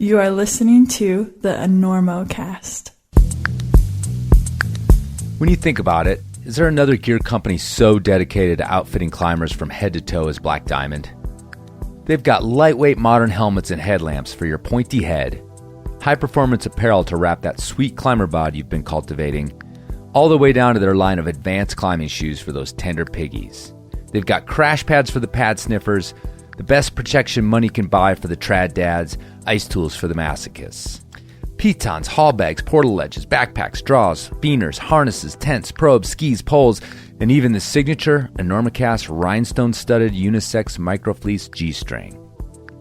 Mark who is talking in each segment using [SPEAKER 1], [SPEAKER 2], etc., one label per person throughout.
[SPEAKER 1] You are listening to the Enormocast.
[SPEAKER 2] When you think about it, is there another gear company so dedicated to outfitting climbers from head to toe as Black Diamond? They've got lightweight modern helmets and headlamps for your pointy head, high-performance apparel to wrap that sweet climber bod you've been cultivating, all the way down to their line of advanced climbing shoes for those tender piggies. They've got crash pads for the pad sniffers, the best protection money can buy for the trad dads, ice tools for the masochists. Pitons, haul bags, portal ledges, backpacks, draws, beaners, harnesses, tents, probes, skis, poles, and even the signature Enormocast rhinestone-studded unisex microfleece G-string.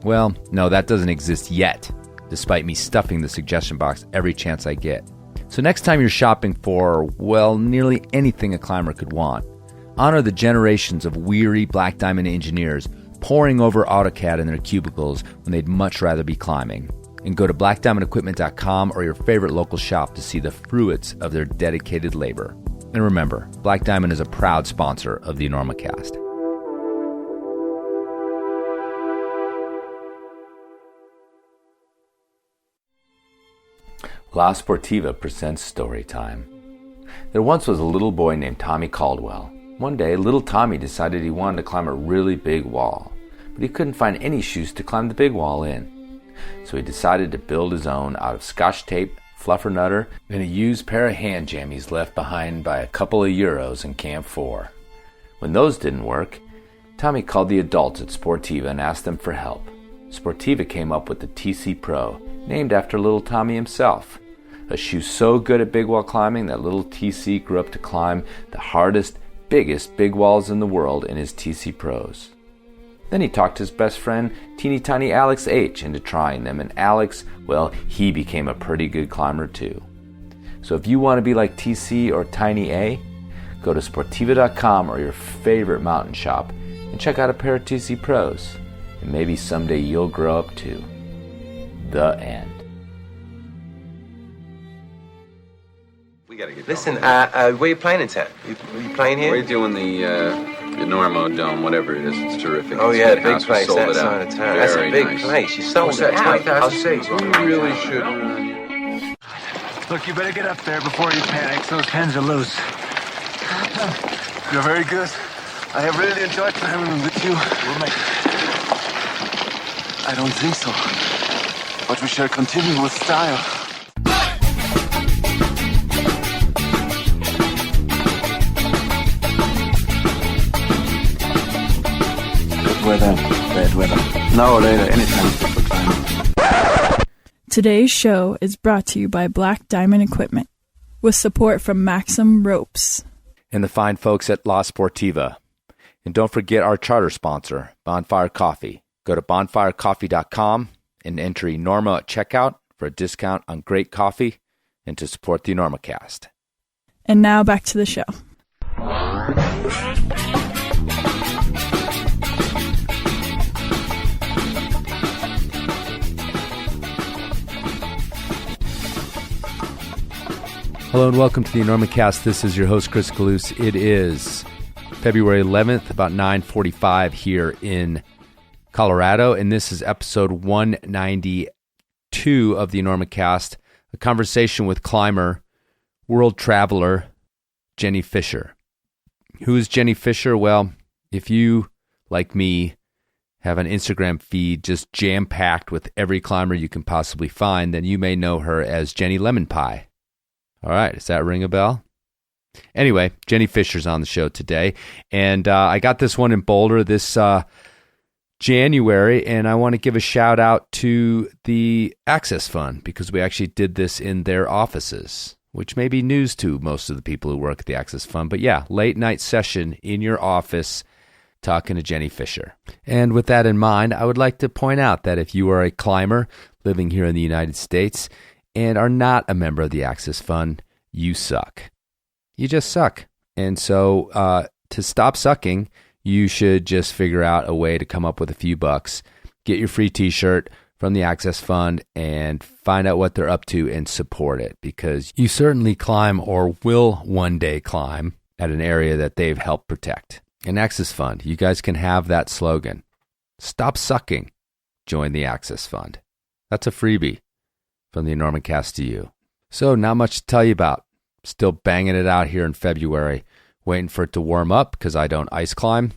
[SPEAKER 2] Well, no, that doesn't exist yet, despite me stuffing the suggestion box every chance I get. So next time you're shopping for, well, nearly anything a climber could want, honor the generations of weary Black Diamond engineers poring over AutoCAD in their cubicles when they'd much rather be climbing. And go to blackdiamondequipment.com or your favorite local shop to see the fruits of their dedicated labor. And remember, Black Diamond is a proud sponsor of the Enormocast. La Sportiva presents Story Time. There once was a little boy named Tommy Caldwell. One day, little Tommy decided he wanted to climb a really big wall, but he couldn't find any shoes to climb the big wall in. So he decided to build his own out of Scotch tape, fluffernutter, and a used pair of hand jammies left behind by a couple of Euros in Camp 4. When those didn't work, Tommy called the adults at Sportiva and asked them for help. Sportiva came up with the TC Pro, named after little Tommy himself. A shoe so good at big wall climbing that little TC grew up to climb the hardest, biggest big walls in the world in his TC Pros. Then he talked his best friend, teeny tiny Alex H, into trying them, and Alex, well, he became a pretty good climber too. So if you want to be like TC or Tiny A, go to Sportiva.com or your favorite mountain shop and check out a pair of TC Pros, and maybe someday you'll grow up too. The end.
[SPEAKER 3] We gotta get
[SPEAKER 4] Listen, where are you playing in town? You playing here?
[SPEAKER 3] We're doing the Enormo Dome, whatever it is. It's terrific.
[SPEAKER 4] Oh,
[SPEAKER 3] It's
[SPEAKER 4] yeah,
[SPEAKER 3] big
[SPEAKER 4] big
[SPEAKER 3] house. We
[SPEAKER 4] place,
[SPEAKER 3] sold
[SPEAKER 4] that
[SPEAKER 3] it out.
[SPEAKER 4] side of town. That's a
[SPEAKER 3] Very
[SPEAKER 4] big
[SPEAKER 3] nice.
[SPEAKER 4] place. You sold it out.
[SPEAKER 3] 20,000 seats. We really should.
[SPEAKER 5] Look, you better get up there before you panic. Those pens are loose. You're very good. I have really enjoyed climbing with you. We'll make it. I don't think so. But we shall continue with style.
[SPEAKER 6] Weather, bad weather. Now or later, anytime for climbing.
[SPEAKER 1] Today's show is brought to you by Black Diamond Equipment, with support from Maxim Ropes.
[SPEAKER 2] And the fine folks at La Sportiva. And don't forget our charter sponsor, Bonfire Coffee. Go to bonfirecoffee.com and enter Enormo at checkout for a discount on great coffee and to support the Enormocast.
[SPEAKER 1] And now back to the show.
[SPEAKER 2] Hello and welcome to the Enormocast. This is your host, Chris Kalous. It is February 11th, about 9:45 here in Colorado, and this is episode 192 of the Enormocast, a conversation with climber, world traveler, Jenny Fischer. Who is Jenny Fischer? Well, if you, like me, have an Instagram feed just jam-packed with every climber you can possibly find, then you may know her as Jenny Lemon Pie. All right, does that ring a bell? Anyway, Jenny Fischer's on the show today, and I got this one in Boulder this January, and I want to give a shout out to the Access Fund because we actually did this in their offices, which may be news to most of the people who work at the Access Fund. But yeah, late night session in your office talking to Jenny Fischer. And with that in mind, I would like to point out that if you are a climber living here in the United States and are not a member of the Access Fund, you suck. You just suck. And so to stop sucking, you should just figure out a way to come up with a few bucks, get your free t-shirt from the Access Fund, and find out what they're up to and support it, because you certainly climb or will one day climb at an area that they've helped protect. An Access Fund, you guys can have that slogan. Stop sucking. Join the Access Fund. That's a freebie from the Enormocast to you. So not much to tell you about. Still banging it out here in February. Waiting for it to warm up because I don't ice climb.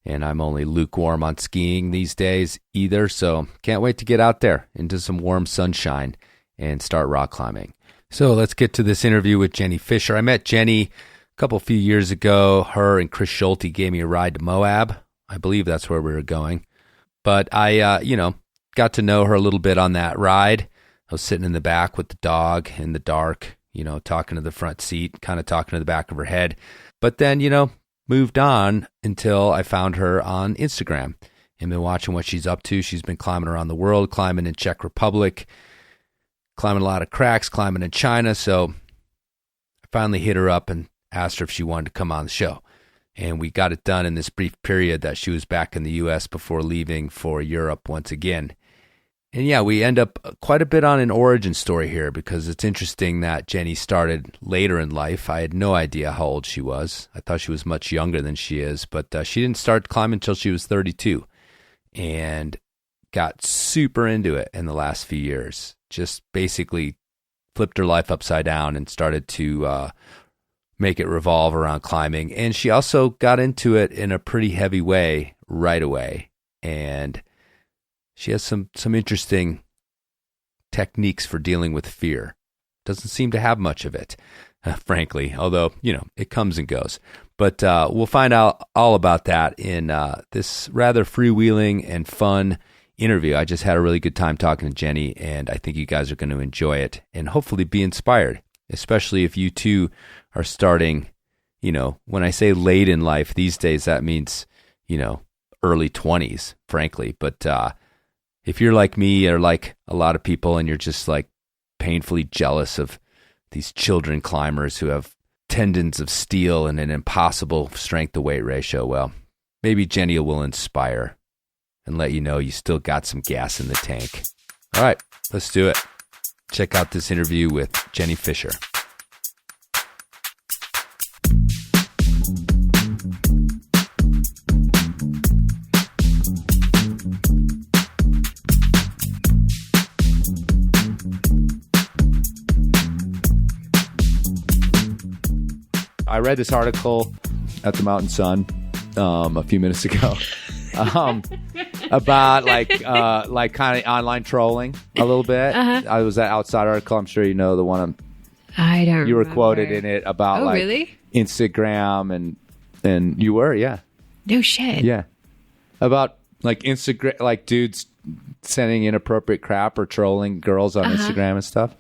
[SPEAKER 2] And I'm only lukewarm on skiing these days either. So can't wait to get out there into some warm sunshine and start rock climbing. So let's get to this interview with Jenny Fischer. I met Jenny a few years ago. Her and Chris Schulte gave me a ride to Moab. I believe that's where we were going. But I, got to know her a little bit on that ride. I was sitting in the back with the dog in the dark, talking to the front seat, kind of talking to the back of her head. But then, moved on until I found her on Instagram and been watching what she's up to. She's been climbing around the world, climbing in Czech Republic, climbing a lot of cracks, climbing in China. So I finally hit her up and asked her if she wanted to come on the show. And we got it done in this brief period that she was back in the U.S. before leaving for Europe once again. And yeah, we end up quite a bit on an origin story here because it's interesting that Jenny started later in life. I had no idea how old she was. I thought she was much younger than she is, but she didn't start climbing until she was 32 and got super into it in the last few years. Just basically flipped her life upside down and started to make it revolve around climbing. And she also got into it in a pretty heavy way right away. And she has some interesting techniques for dealing with fear. Doesn't seem to have much of it, frankly, although, it comes and goes. But we'll find out all about that in this rather freewheeling and fun interview. I just had a really good time talking to Jenny, and I think you guys are going to enjoy it and hopefully be inspired, especially if you too are starting, when I say late in life these days, that means, early 20s, frankly. But if you're like me or like a lot of people and you're just like painfully jealous of these children climbers who have tendons of steel and an impossible strength to weight ratio, well, maybe Jenny will inspire and let you know you still got some gas in the tank. All right, let's do it. Check out this interview with Jenny Fischer. I read this article at the Mountain Sun a few minutes ago about like kind of online trolling a little bit. I was that outside article. I'm sure you know the one.
[SPEAKER 7] I don't.
[SPEAKER 2] You were
[SPEAKER 7] remember.
[SPEAKER 2] quoted in it about
[SPEAKER 7] really?
[SPEAKER 2] Instagram and you were
[SPEAKER 7] No shit.
[SPEAKER 2] yeah about like Instagram, like dudes sending inappropriate crap or trolling girls on Instagram and stuff.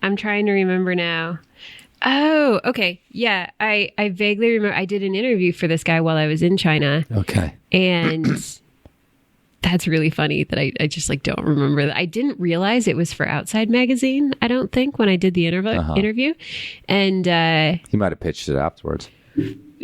[SPEAKER 7] I'm trying to remember now. Oh, okay. Yeah, I vaguely remember. I did an interview for this guy while I was in China.
[SPEAKER 2] Okay.
[SPEAKER 7] And that's really funny that I just like don't remember that. I didn't realize it was for Outside Magazine, I don't think, when I did the interview. And
[SPEAKER 2] he might have pitched it afterwards.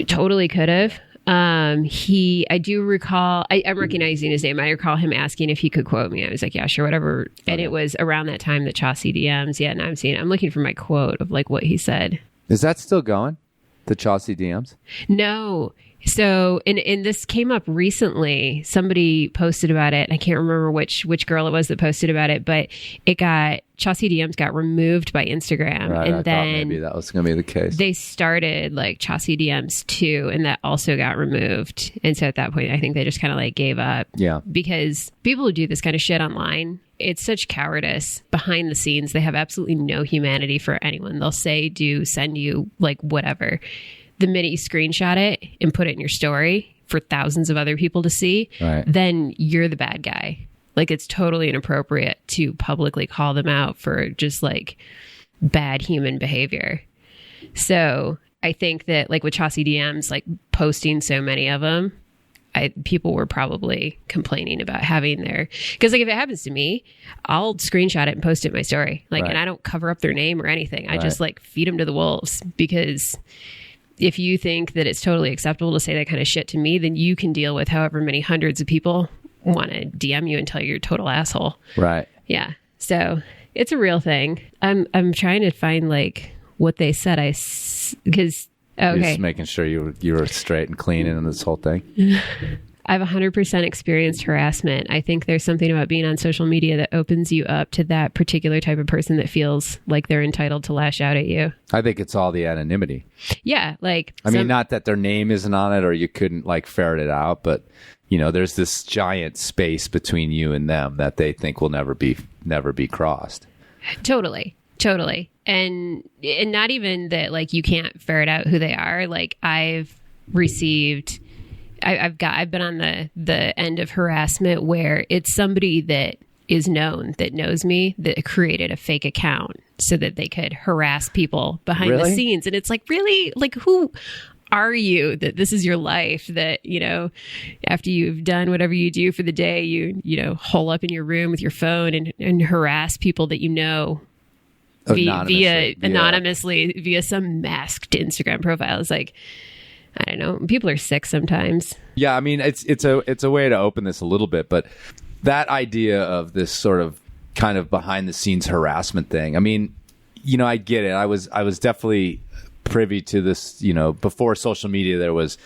[SPEAKER 7] Totally could have. I do recall, I'm recognizing his name. I recall him asking if he could quote me. I was like, yeah, sure, whatever. And it was around that time that Chaucy DMs. Yeah, and I'm looking for my quote of like what he said.
[SPEAKER 2] Is that still going? The Chaucy DMs?
[SPEAKER 7] No. So, and this came up recently. Somebody posted about it. I can't remember which girl it was that posted about it, but Chaucy DMs got removed by Instagram.
[SPEAKER 2] Right,
[SPEAKER 7] and
[SPEAKER 2] I
[SPEAKER 7] then
[SPEAKER 2] thought maybe that was going to be the case.
[SPEAKER 7] They started like Chaucy DMs too, and that also got removed. And so at that point, I think they just kind of like gave up. Yeah. Because people who do this kind of shit online, it's such cowardice behind the scenes. They have absolutely no humanity for anyone. They'll say, do, send you, like whatever. The minute you screenshot it and put it in your story for thousands of other people to see, right, then you're the bad guy. Like, it's totally inappropriate to publicly call them out for just like bad human behavior. So I think that like with Chaucy DMs, like posting so many of them, people were probably complaining about having their, because like if it happens to me, I'll screenshot it and post it in my story. Like, right, and I don't cover up their name or anything. I just like feed them to the wolves, because if you think that it's totally acceptable to say that kind of shit to me, then you can deal with however many hundreds of people want to DM you and tell you you're a total asshole. Right. Yeah. So it's a real thing. I'm trying to find like what they said. Because
[SPEAKER 2] You're just making sure you were straight and clean in this whole thing.
[SPEAKER 7] I've 100% experienced harassment. I think there's something about being on social media that opens you up to that particular type of person that feels like they're entitled to lash out at you.
[SPEAKER 2] I think it's all the anonymity.
[SPEAKER 7] Yeah, like...
[SPEAKER 2] I mean, not that their name isn't on it or you couldn't, like, ferret it out, but, you know, there's this giant space between you and them that they think will never be crossed. Totally. And not even that, like, you can't ferret out who they are. Like, I've been on the end of harassment where it's somebody that is known, that knows me, that created a fake account so that they could harass people behind the scenes. And it's like, really? Like, who are you that this is your life, that, you know, after you've done whatever you do for the day, you know, hole up in your room with your phone and harass people that you know anonymously via some masked Instagram profile. It's like, I don't know. People are sick sometimes. Yeah, I mean, it's a way to open this a little bit, but that idea of this sort of kind of behind the scenes harassment thing. I mean, you know, I get it. I was definitely privy to this. You know, before social media, there was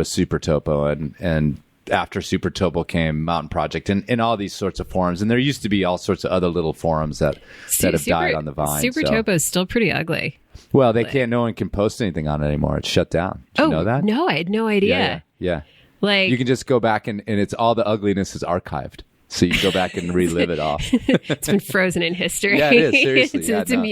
[SPEAKER 2] Super Topo, and after Super Topo came Mountain Project and all these sorts of forums. And there used to be all sorts of other little forums that have died on the vine. Super Topo is still pretty ugly. Well, no one can post anything on it anymore. It's shut down. Did you know that? No, I had no idea. Yeah. Like, you can just go back and it's all the ugliness is archived. So you go back and relive it all. It's been frozen in history. Yeah, it is. Seriously.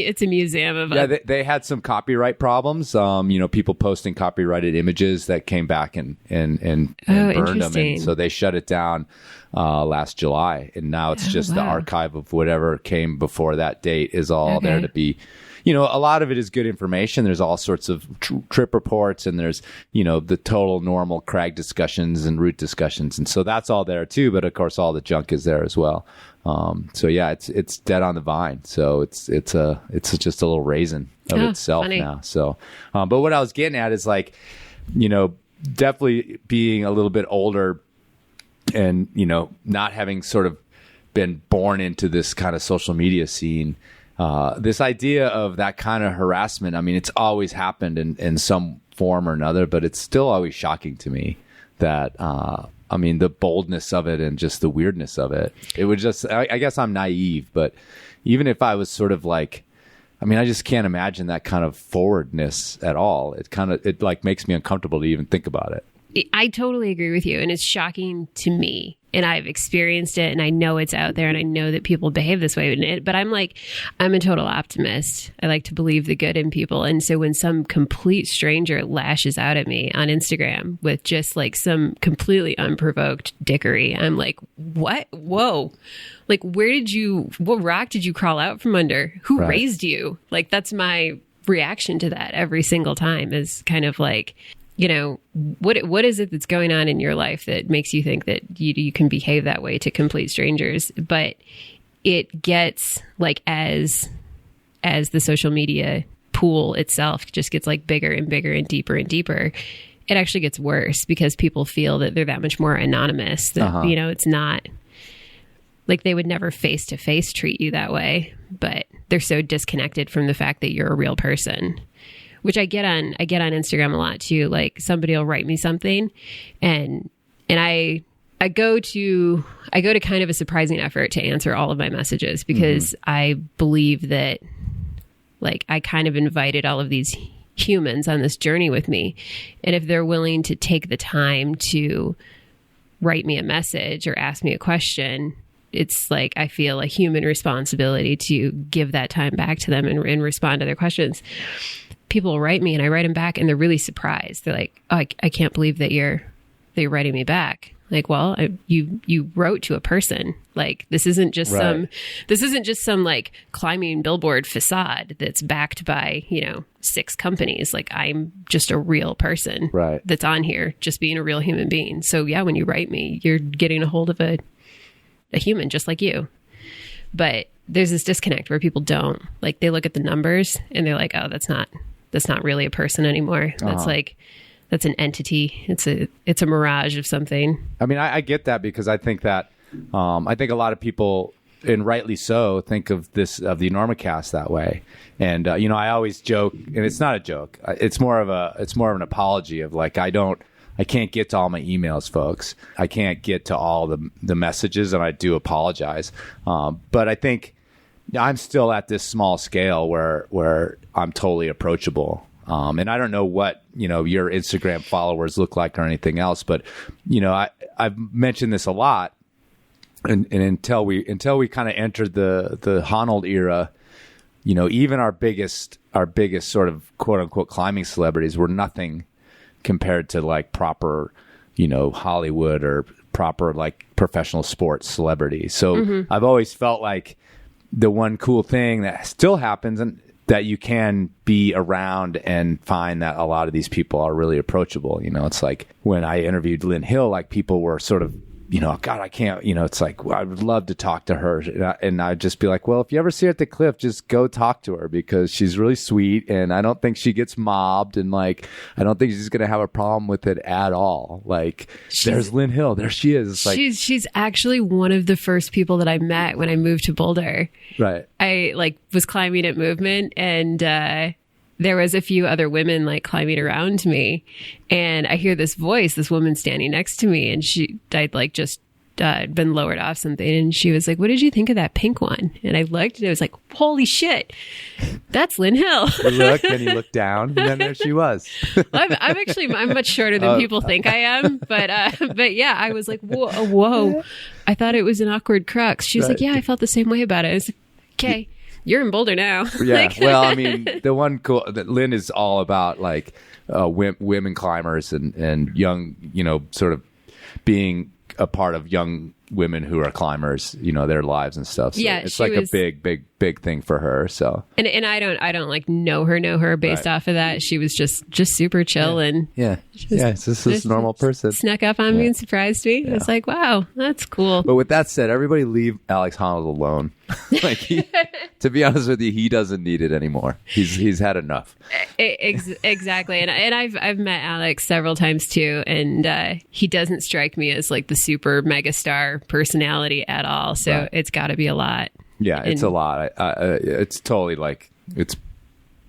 [SPEAKER 2] It's a museum of... Yeah, they had some copyright problems. You know, people posting copyrighted images that came back and burned them. And so they shut it down last July. And now it's just the archive of whatever came before that date is all there to be... You know, a lot of it is good information. There's all sorts of trip reports, and there's, you know, the total normal crag discussions and route discussions. And so that's all there too. But of course, all the junk is there as well. So yeah, it's dead on the vine. So it's just a little raisin of itself now. So, but what I was getting at is, like, you know, definitely being a little bit older and, you know, not having sort of been born into this kind of social media scene. This idea of that kind of harassment, I mean, it's always happened in some form or another, but it's still always shocking to me that, I mean, the boldness of it and just the weirdness of it. It would just, I guess I'm naive, but even if I was sort of like, I mean, I just can't imagine that kind of forwardness at all. It like makes me uncomfortable to even think about it. I totally agree with you. And it's shocking to me. And I've experienced it, and I know it's out there, and I know that people behave this way. But I'm a total optimist. I like to believe the good in people. And so when some complete stranger lashes out at me on Instagram with just like some completely unprovoked dickery, I'm like, what? Whoa. Like, what rock did you crawl out from under? Who raised you? Like, that's my reaction to that every single time, is kind of like, you know, what is it that's going on in your life that makes you think that you can behave that way to complete strangers? But it gets, like, as the social media pool itself just gets like bigger and bigger and deeper, it actually gets worse because people feel that they're that much more anonymous. That, you know, it's not like they would never face to face treat you that way, but they're so disconnected from the fact that you're a real person. Which I get on Instagram a lot too. Like, somebody will write me something, and I go to kind of a surprising effort to answer all of my messages because I believe that, like, I kind of invited all of these humans on this journey with me, and if they're willing to take the time to write me a message or ask me a question, it's like I feel a human responsibility to give that time back to them and respond to their questions. People will write me and I write them back and they're really surprised. They're like, oh, I can't believe that you're writing me back. Like, well, you wrote to a person. Like, this isn't just some like climbing billboard facade that's backed by, you know, 6 companies. Like, I'm just a real person that's on here just being a real human being. So yeah, when you write me, you're getting a hold of a human just like you. But there's this disconnect where people don't, like, they look at the numbers and they're like, oh, that's not really a person anymore. That's an entity. It's a mirage of something. I mean, I get that because I think that, I think a lot of people, and rightly so, think of the Enormocast that way. And, you know, I always joke, and it's not a joke. It's more of an apology of, like, I don't I can't get to all my emails, folks. I can't get to all the messages, and I do apologize. But I think I'm still at this small scale where I'm totally approachable. And I don't know what, your Instagram followers look like or anything else, but, I've mentioned this a lot. And until we kind of entered the Honnold era, even our biggest sort of quote unquote climbing celebrities were nothing compared to like proper, Hollywood or proper like professional sports celebrities. So I've always felt like the one cool thing that still happens and that you can be around and find that a lot of these people are really approachable. It's like when I interviewed Lynn Hill, like people were sort of, God, I can't, it's like, well, I would love to talk to her. And I'd just be like, well, if you ever see her at the cliff, just go talk to her because she's really sweet. And I don't think she gets mobbed. And like, I don't think she's going to have a problem with it at all. Like, there's Lynn Hill. There she is. It's like,
[SPEAKER 7] she's actually one of the first people that I met when I moved to Boulder.
[SPEAKER 2] Right.
[SPEAKER 7] I was climbing at Movement and, there was a few other women like climbing around me, and I hear this voice, this woman standing next to me, and I'd like just been lowered off something, and she was like, "What did you think of that pink one?" And I looked, and I was like, "Holy shit, that's Lynn Hill!"
[SPEAKER 2] You looked, and you looked down, and then there she was.
[SPEAKER 7] I'm much shorter than people think I am, but yeah, I was like, whoa, I thought it was an awkward crux. She was like, "Yeah, I felt the same way about it." I was like, "Okay." You're in Boulder now.
[SPEAKER 2] Yeah. Well, I mean, the one cool that Lynn is all about like women climbers and young, sort of being a part of young women who are climbers, their lives and stuff. So
[SPEAKER 7] yeah,
[SPEAKER 2] it's like a big thing for her. So
[SPEAKER 7] and I don't like know her based off of that. She was just super chill and
[SPEAKER 2] it's just this normal person.
[SPEAKER 7] Snuck up on me and surprised me.
[SPEAKER 2] Yeah.
[SPEAKER 7] It's like, wow, that's cool.
[SPEAKER 2] But with that said, everybody leave Alex Honnold alone. Like to be honest with you, he doesn't need it anymore. He's had enough.
[SPEAKER 7] Exactly. And I've met Alex several times too, and he doesn't strike me as like the super mega star personality at all. So it's got to be a lot.
[SPEAKER 2] Yeah, it's a lot. It's totally like, it's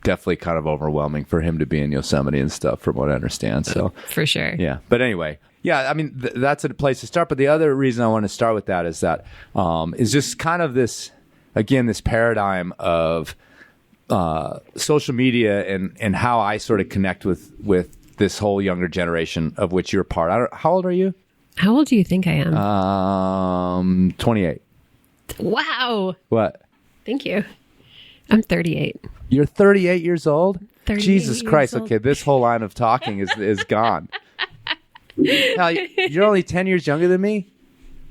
[SPEAKER 2] definitely kind of overwhelming for him to be in Yosemite and stuff, from what I understand. So
[SPEAKER 7] for sure.
[SPEAKER 2] Yeah. But anyway, yeah, I mean, that's a place to start. But the other reason I want to start with that is that is just kind of this paradigm of social media and how I sort of connect with this whole younger generation of which you're part. How old are you?
[SPEAKER 7] How old do you think I am?
[SPEAKER 2] 28.
[SPEAKER 7] Wow.
[SPEAKER 2] What?
[SPEAKER 7] Thank you. I'm 38.
[SPEAKER 2] You're 38 years old?
[SPEAKER 7] 38
[SPEAKER 2] Jesus Christ.
[SPEAKER 7] old.
[SPEAKER 2] Okay, this whole line of talking is gone. Hell, you're only 10 years younger than me?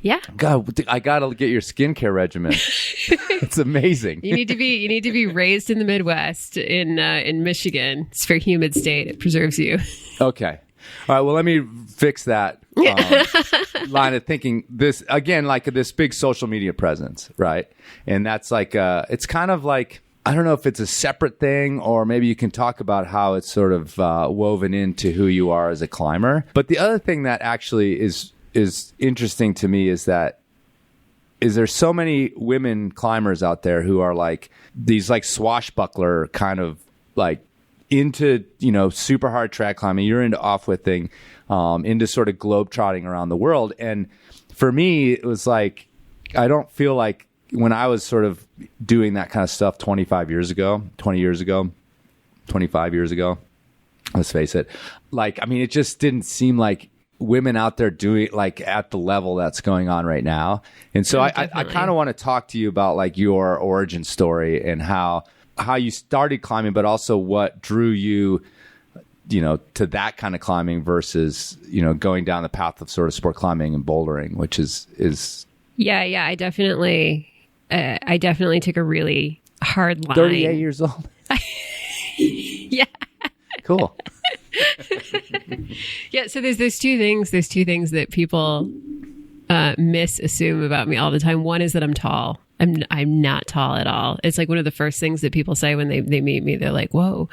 [SPEAKER 7] Yeah.
[SPEAKER 2] God, I got to get your skincare regimen. It's amazing.
[SPEAKER 7] You need to be raised in the Midwest in Michigan. It's a very humid state. It preserves you.
[SPEAKER 2] Okay. All right, well, let me fix that line of thinking. This, again, like this big social media presence, right? And that's like, it's kind of like, I don't know if it's a separate thing or maybe you can talk about how it's sort of woven into who you are as a climber. But the other thing that actually is interesting to me is there's so many women climbers out there who are like these like swashbuckler kind of like into, super hard track climbing. You're into off-withing, into sort of globe-trotting around the world. And for me, it was like, I don't feel like when I was sort of doing that kind of stuff 20 years ago, let's face it, like, I mean, it just didn't seem like women out there doing like at the level that's going on right now. And so I kind of want to talk to you about like your origin story and how you started climbing, but also what drew you, to that kind of climbing versus, going down the path of sort of sport climbing and bouldering, which is.
[SPEAKER 7] Yeah. I definitely took a really hard line.
[SPEAKER 2] 38 years old.
[SPEAKER 7] Yeah.
[SPEAKER 2] Cool.
[SPEAKER 7] Yeah. So there's two things that people misassume about me all the time. One is that I'm tall. I'm not tall at all. It's like one of the first things that people say when they meet me. They're like, "Whoa,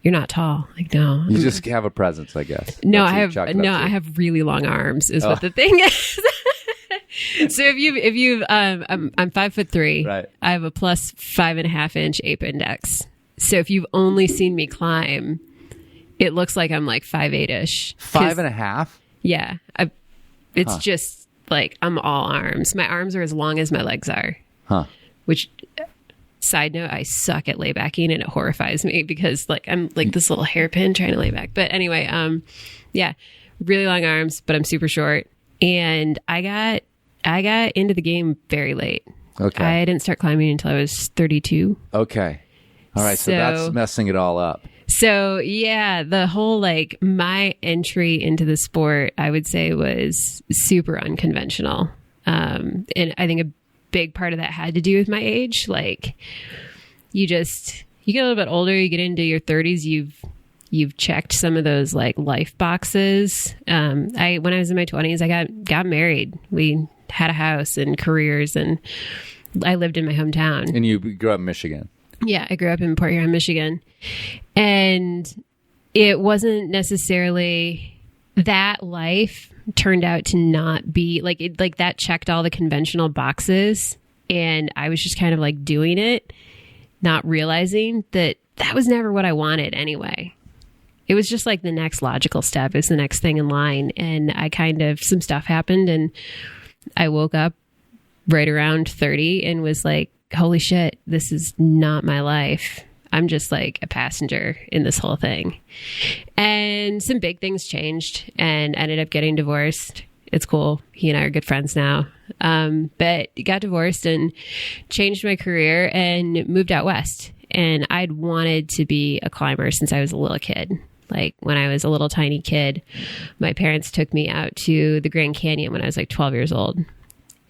[SPEAKER 7] you're not tall." Like, no.
[SPEAKER 2] You just have a presence, I guess.
[SPEAKER 7] No, I have really long arms is what the thing is. So if you I'm 5'3",
[SPEAKER 2] right.
[SPEAKER 7] I have a plus 5.5 inch ape index. So if you've only seen me climb it looks like I'm like 5'8"-ish.
[SPEAKER 2] 5.5?
[SPEAKER 7] Yeah. It's just like I'm all arms. My arms are as long as my legs are.
[SPEAKER 2] Huh.
[SPEAKER 7] Which, side note, I suck at laybacking and it horrifies me because like I'm like this little hairpin trying to lay back. But anyway, yeah, really long arms, but I'm super short. And I got into the game very late.
[SPEAKER 2] Okay.
[SPEAKER 7] I didn't start climbing until I was 32.
[SPEAKER 2] Okay. All right. So that's messing it all up.
[SPEAKER 7] So yeah, the whole like my entry into the sport, I would say was super unconventional. And I think a big part of that had to do with my age. Like you get a little bit older, you get into your 30s, you've checked some of those like life boxes. When I was in my 20s, I got married. We had a house and careers, and I lived in my hometown.
[SPEAKER 2] And you grew up in Michigan.
[SPEAKER 7] Yeah, I grew up in Port Huron, Michigan. And it wasn't necessarily that life turned out to not be like it, like that checked all the conventional boxes. And I was just kind of like doing it, not realizing that was never what I wanted anyway. It was just like the next logical step. It's the next thing in line. And some stuff happened and I woke up right around 30 and was like, holy shit, this is not my life. I'm just like a passenger in this whole thing. And some big things changed and ended up getting divorced. It's cool. He and I are good friends now. But got divorced and changed my career and moved out west. And I'd wanted to be a climber since I was a little kid. Like when I was a little tiny kid, my parents took me out to the Grand Canyon when I was like 12 years old.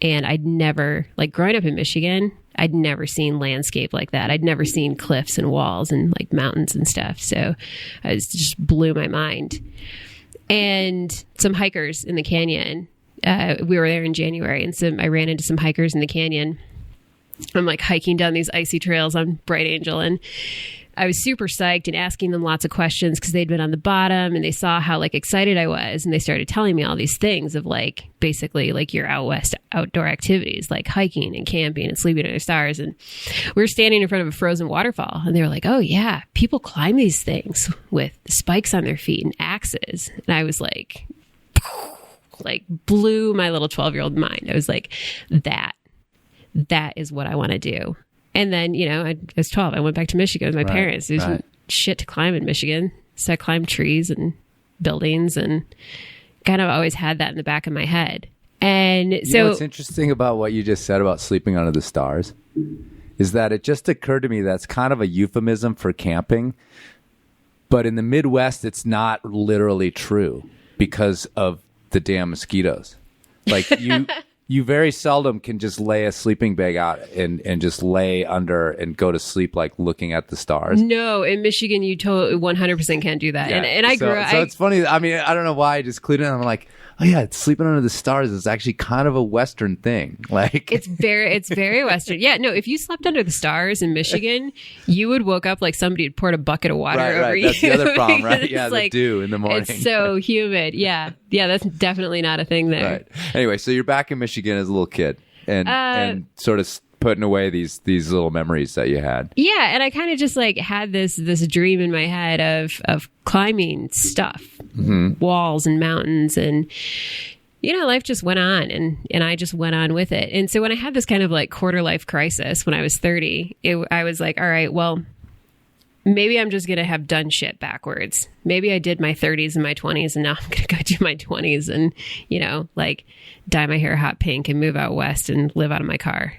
[SPEAKER 7] And I'd never, like growing up in Michigan, I'd never seen landscape like that. I'd never seen cliffs and walls and like mountains and stuff. So it just blew my mind. And some hikers in the canyon, we were there in January. And I ran into some hikers in the canyon. I'm like hiking down these icy trails on Bright Angel. And I was super psyched and asking them lots of questions because they'd been on the bottom and they saw how like excited I was. And they started telling me all these things of like basically like your out west outdoor activities, like hiking and camping and sleeping under stars. And we were standing in front of a frozen waterfall and they were like, oh yeah, people climb these things with spikes on their feet and axes. And I was like blew my little 12-year-old mind. I was like, that is what I want to do. And then, I was 12. I went back to Michigan with my parents. There's shit to climb in Michigan. So I climbed trees and buildings and kind of always had that in the back of my head. And so
[SPEAKER 2] what's interesting about what you just said about sleeping under the stars is that it just occurred to me that's kind of a euphemism for camping. But in the Midwest, it's not literally true because of the damn mosquitoes. Like you very seldom can just lay a sleeping bag out and just lay under and go to sleep like looking at the stars.
[SPEAKER 7] No, in Michigan, you 100% can't do that. Yeah. And I grew up.
[SPEAKER 2] So it's funny. I mean, I don't know why I just clued in. I'm like, oh yeah, sleeping under the stars is actually kind of a Western thing. Like
[SPEAKER 7] it's very Western. Yeah, no, if you slept under the stars in Michigan, you would woke up like somebody had poured a bucket of water over you.
[SPEAKER 2] That's the other problem, right? Yeah, the dew in the morning.
[SPEAKER 7] It's so humid. Yeah, that's definitely not a thing there.
[SPEAKER 2] Right. Anyway, so you're back in Michigan as a little kid and sort of putting away these little memories that you had.
[SPEAKER 7] Yeah, and I kind of just like had this dream in my head of climbing stuff, walls and mountains, and life just went on, and I just went on with it. And so when I had this kind of like quarter life crisis when I was 30, I was like, all right, well, maybe I'm just gonna have done shit backwards. Maybe I did my 30s and my 20s, and now I'm gonna go do my 20s and like dye my hair hot pink and move out west and live out of my car.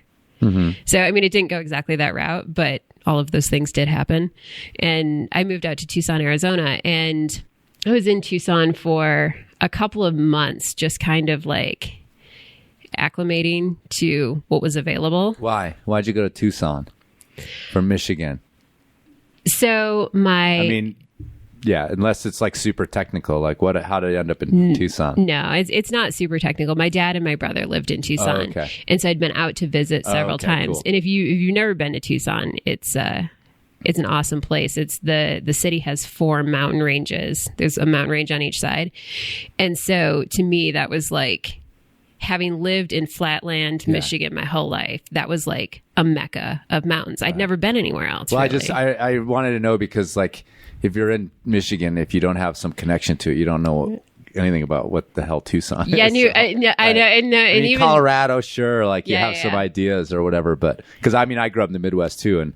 [SPEAKER 7] So, I mean, it didn't go exactly that route, but all of those things did happen. And I moved out to Tucson, Arizona, and I was in Tucson for a couple of months, just kind of like acclimating to what was available.
[SPEAKER 2] Why? Why'd you go to Tucson from Michigan?
[SPEAKER 7] So
[SPEAKER 2] yeah, unless it's like super technical, like how did it end up in Tucson?
[SPEAKER 7] No, it's not super technical. My dad and my brother lived in Tucson,
[SPEAKER 2] okay.
[SPEAKER 7] And so I'd been out to visit several times.
[SPEAKER 2] Cool.
[SPEAKER 7] And if you've never been to Tucson, it's an awesome place. It's the city has 4 mountain ranges. There's a mountain range on each side, and so to me that was like having lived in flatland Michigan my whole life, that was like a mecca of mountains. I'd never been anywhere else.
[SPEAKER 2] Well,
[SPEAKER 7] really.
[SPEAKER 2] I wanted to know because, like, if you're in Michigan, if you don't have some connection to it, you don't know anything about what the hell Tucson is.
[SPEAKER 7] I know. And even
[SPEAKER 2] Colorado, sure, like you have some
[SPEAKER 7] yeah.
[SPEAKER 2] ideas or whatever, but because I grew up in the Midwest too, and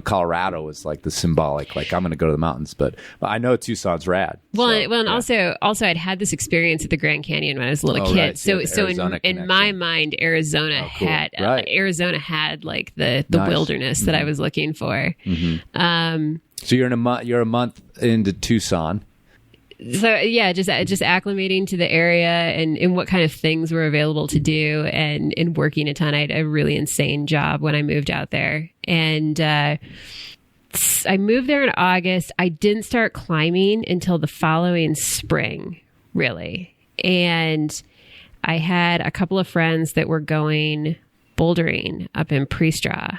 [SPEAKER 2] Colorado is like the symbolic, like I'm going to go to the mountains, but I know Tucson's rad.
[SPEAKER 7] And also I'd had this experience at the Grand Canyon when I was a little kid,
[SPEAKER 2] right.
[SPEAKER 7] so
[SPEAKER 2] Arizona
[SPEAKER 7] in my mind, Arizona
[SPEAKER 2] cool.
[SPEAKER 7] Arizona had like the
[SPEAKER 2] Nice.
[SPEAKER 7] wilderness that I was looking for.
[SPEAKER 2] Mm-hmm. So you're a month into Tucson.
[SPEAKER 7] So yeah, just acclimating to the area and what kind of things were available to do and working a ton. I had a really insane job when I moved out there, and I moved there in August. I didn't start climbing until the following spring, really. And I had a couple of friends that were going bouldering up in Pre-Straw.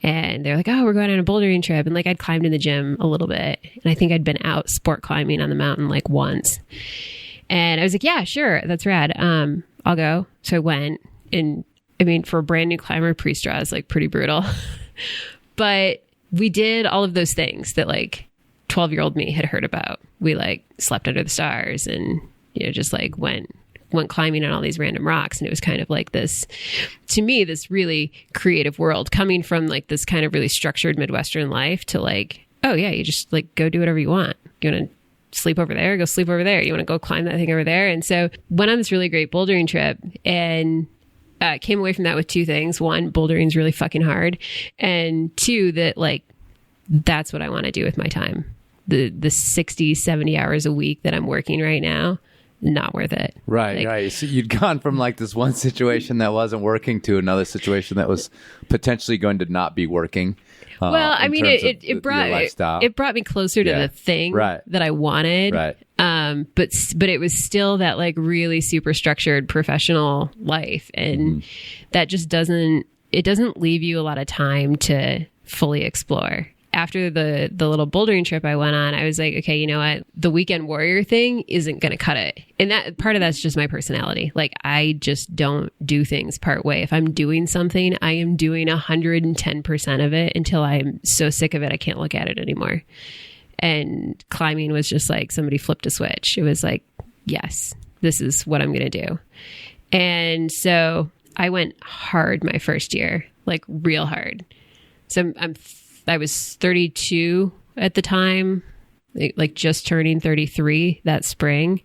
[SPEAKER 7] And they're like, oh, we're going on a bouldering trip. And like, I'd climbed in the gym a little bit. And I think I'd been out sport climbing on the mountain like once. And I was like, yeah, sure. That's rad. I'll go. So I went. And for a brand new climber, Pre-Straw is like pretty brutal. But we did all of those things that like 12-year-old me had heard about. We like slept under the stars and, just like went climbing on all these random rocks. And it was kind of like this, to me, this really creative world coming from like this kind of really structured Midwestern life to like, oh yeah, you just like go do whatever you want. You want to sleep over there, go sleep over there. You want to go climb that thing over there. And so went on this really great bouldering trip and came away from that with two things. One, bouldering is really fucking hard. And two, that like, that's what I want to do with my time. The 60, 70 hours a week that I'm working right now, not worth it.
[SPEAKER 2] Right. So you'd gone from like this one situation that wasn't working to another situation that was potentially going to not be working.
[SPEAKER 7] Well, it brought me closer to the thing that I wanted.
[SPEAKER 2] Right.
[SPEAKER 7] But it was still that like really super structured professional life, and that just doesn't leave you a lot of time to fully explore. After the little bouldering trip I went on, I was like, okay, you know what? The weekend warrior thing isn't going to cut it. And that part of that's just my personality. Like, I just don't do things part way. If I'm doing something, I am doing 110% of it until I'm so sick of it, I can't look at it anymore. And climbing was just like somebody flipped a switch. It was like, yes, this is what I'm going to do. And so I went hard my first year, like real hard. So I was 32 at the time, like just turning 33 that spring.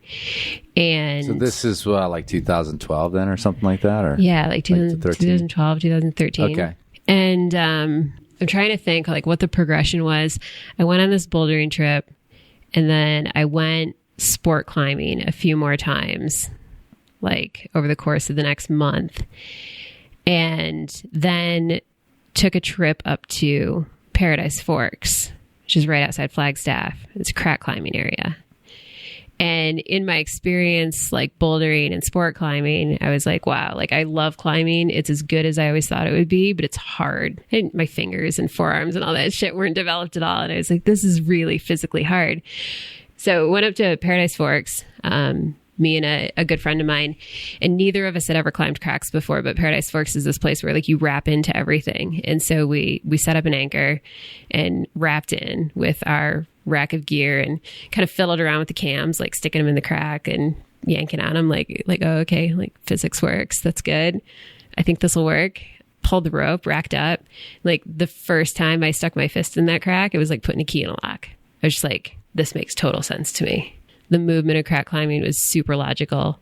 [SPEAKER 7] And
[SPEAKER 2] so this is like 2012 then or something like that? Or
[SPEAKER 7] yeah, like 2012, 2013.
[SPEAKER 2] Okay.
[SPEAKER 7] And I'm trying to think like what the progression was. I went on this bouldering trip and then I went sport climbing a few more times, like over the course of the next month. And then took a trip up to Paradise Forks, which is right outside Flagstaff. It's a crack climbing area. And in my experience, like bouldering and sport climbing, I was like, wow, like I love climbing. It's as good as I always thought it would be, but it's hard. And my fingers and forearms and all that shit weren't developed at all. And I was like, this is really physically hard. So went up to Paradise Forks, me and a good friend of mine, and neither of us had ever climbed cracks before, but Paradise Forks is this place where like you wrap into everything. And so we set up an anchor and wrapped in with our rack of gear and kind of fiddled around with the cams, like sticking them in the crack and yanking on them like, oh, okay, like physics works. That's good. I think this will work. Pulled the rope, racked up. Like the first time I stuck my fist in that crack, it was like putting a key in a lock. I was just like, this makes total sense to me. The movement of crack climbing was super logical.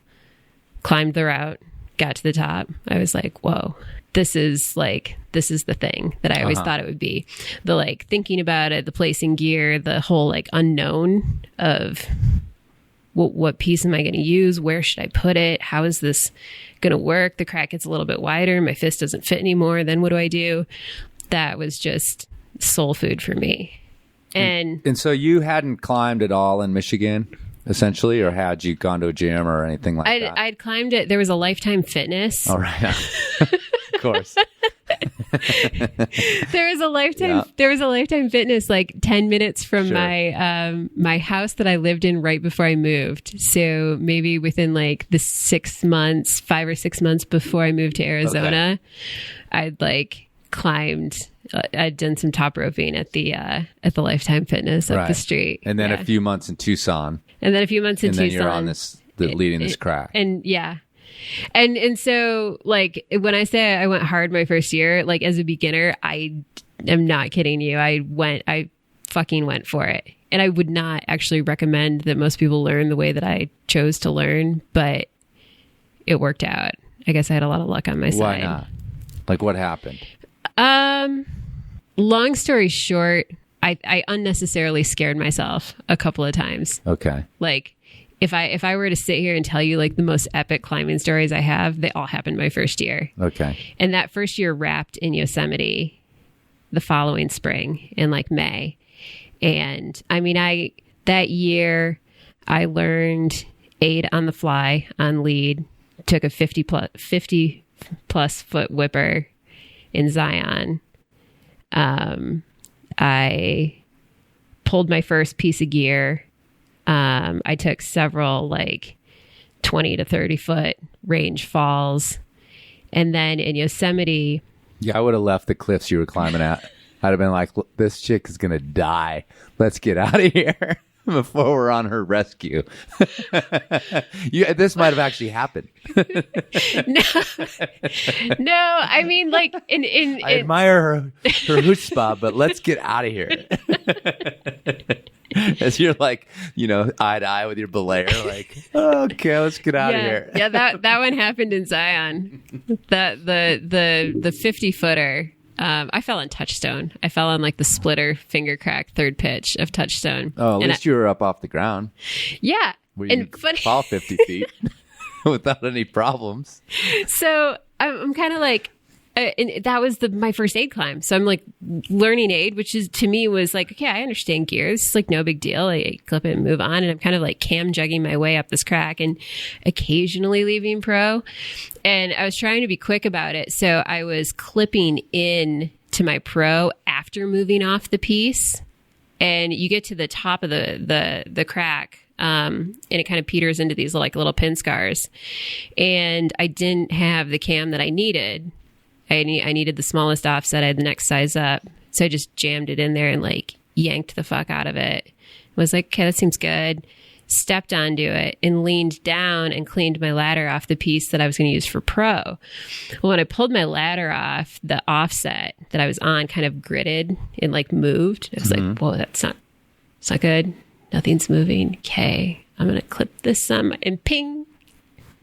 [SPEAKER 7] Climbed the route, got to the top. I was like, whoa, this is the thing that I always thought it would be. The like thinking about it, the placing gear, the whole like unknown of what piece am I going to use? Where should I put it? How is this going to work? The crack gets a little bit wider. My fist doesn't fit anymore. Then what do I do? That was just soul food for me. And
[SPEAKER 2] so you hadn't climbed at all in Michigan? Essentially, or had you gone to a gym or anything like that?
[SPEAKER 7] I'd climbed it. There was a Lifetime Fitness.
[SPEAKER 2] All right. Of course.
[SPEAKER 7] There was a Lifetime Fitness like 10 minutes from my house that I lived in right before I moved. So maybe within like the 5 or 6 months before I moved to Arizona, I'd like climbed. I'd done some top roping at the Lifetime Fitness up the street,
[SPEAKER 2] and then a few months in Tucson,
[SPEAKER 7] and then
[SPEAKER 2] you're on leading this crack,
[SPEAKER 7] and so like when I say I went hard my first year, like as a beginner, I am not kidding you. I fucking went for it, and I would not actually recommend that most people learn the way that I chose to learn, but it worked out. I guess I had a lot of luck on my side.
[SPEAKER 2] Why not? Like what happened?
[SPEAKER 7] Long story short, I unnecessarily scared myself a couple of times.
[SPEAKER 2] Okay.
[SPEAKER 7] Like if I were to sit here and tell you like the most epic climbing stories I have, they all happened my first year.
[SPEAKER 2] Okay.
[SPEAKER 7] And that first year wrapped in Yosemite the following spring in like May. And I mean, that year I learned aid on the fly on lead, took a 50 plus foot whipper in Zion. I pulled my first piece of gear. I took several like 20 to 30 foot range falls. And then in Yosemite.
[SPEAKER 2] Yeah, I would have left the cliffs you were climbing at. I'd have been like, this chick is going to die. Let's get out of here before we're on her rescue. This might have actually happened.
[SPEAKER 7] No, I mean, like,
[SPEAKER 2] I admire her chutzpah, but let's get out of here. As you're like, eye to eye with your belayer, like, okay, let's get out of here.
[SPEAKER 7] Yeah, that one happened in Zion. The 50 footer. I fell on Touchstone. I fell on like the splitter finger crack third pitch of Touchstone.
[SPEAKER 2] Oh, at least you were up off the ground.
[SPEAKER 7] Yeah.
[SPEAKER 2] Where you can fall 50 feet without any problems.
[SPEAKER 7] So I'm kind of like, and that was my first aid climb. So I'm like learning aid, which is to me was like, okay, I understand gears. It's like no big deal. I clip it and move on. And I'm kind of like cam jugging my way up this crack and occasionally leaving pro. And I was trying to be quick about it. So I was clipping in to my pro after moving off the piece. And you get to the top of the crack. And it kind of peters into these like little pin scars. And I didn't have the cam that I needed. I needed the smallest offset. I had the next size up. So I just jammed it in there and like yanked the fuck out of it. Was like, okay, that seems good. Stepped onto it and leaned down and cleaned my ladder off the piece that I was going to use for pro. Well, when I pulled my ladder off, the offset that I was on kind of gritted and like moved. I was like, whoa, it's not good. Nothing's moving. Okay, I'm going to clip this and ping,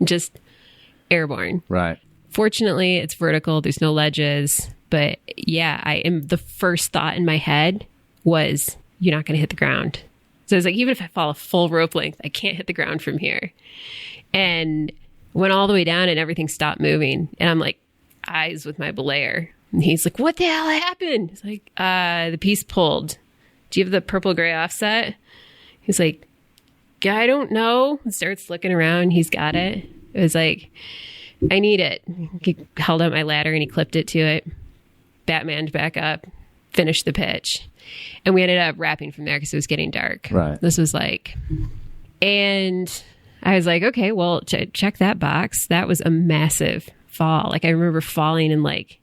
[SPEAKER 7] just airborne.
[SPEAKER 2] Right.
[SPEAKER 7] Fortunately, it's vertical. There's no ledges. But yeah, the first thought in my head was, you're not going to hit the ground. So I was like, even if I fall a full rope length, I can't hit the ground from here. And went all the way down and everything stopped moving. And I'm like, eyes with my belayer. And he's like, what the hell happened? He's like, the piece pulled. Do you have the purple gray offset? He's like, I don't know. And starts looking around. He's got it. It was like, I need it. He held out my ladder and he clipped it to it. Batmaned back up, finished the pitch. And we ended up wrapping from there because it was getting dark.
[SPEAKER 2] Right.
[SPEAKER 7] This was like, and I was like, okay, well, check that box. That was a massive fall. Like I remember falling and like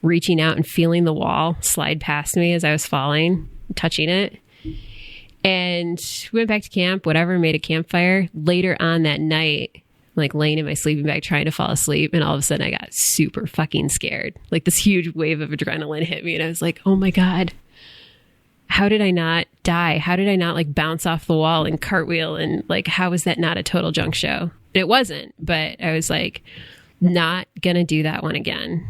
[SPEAKER 7] reaching out and feeling the wall slide past me as I was falling, touching it. And we went back to camp, whatever, made a campfire. Later on that night, like laying in my sleeping bag trying to fall asleep, and all of a sudden I got super fucking scared. Like this huge wave of adrenaline hit me and I was like, oh my God, how did I not die? How did I not like bounce off the wall and cartwheel? And like, how was that not a total junk show? And it wasn't, but I was like, not gonna do that one again.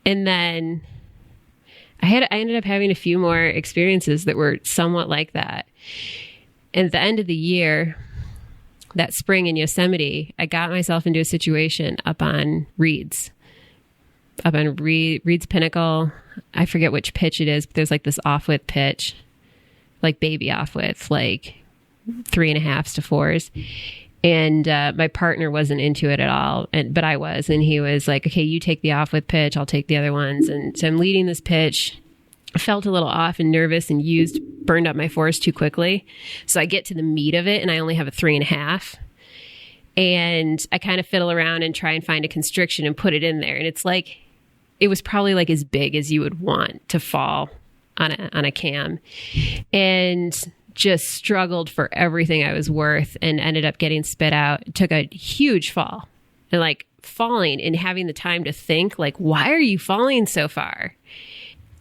[SPEAKER 7] And then I ended up having a few more experiences that were somewhat like that. And at the end of the year, that spring in Yosemite, I got myself into a situation up on Reed's Pinnacle. I forget which pitch it is, but there's like this off-width pitch, like baby off-width, like 3.5s to 4s. And my partner wasn't into it at all, but I was. And he was like, okay, you take the off with pitch, I'll take the other ones. And so I'm leading this pitch. I felt a little off and nervous and burned up my force too quickly. So I get to the meat of it and I only have a 3.5. And I kind of fiddle around and try and find a constriction and put it in there. And it's like, it was probably like as big as you would want to fall on a cam. And just struggled for everything I was worth and ended up getting spit out. Took a huge fall and like falling and having the time to think like, why are you falling so far?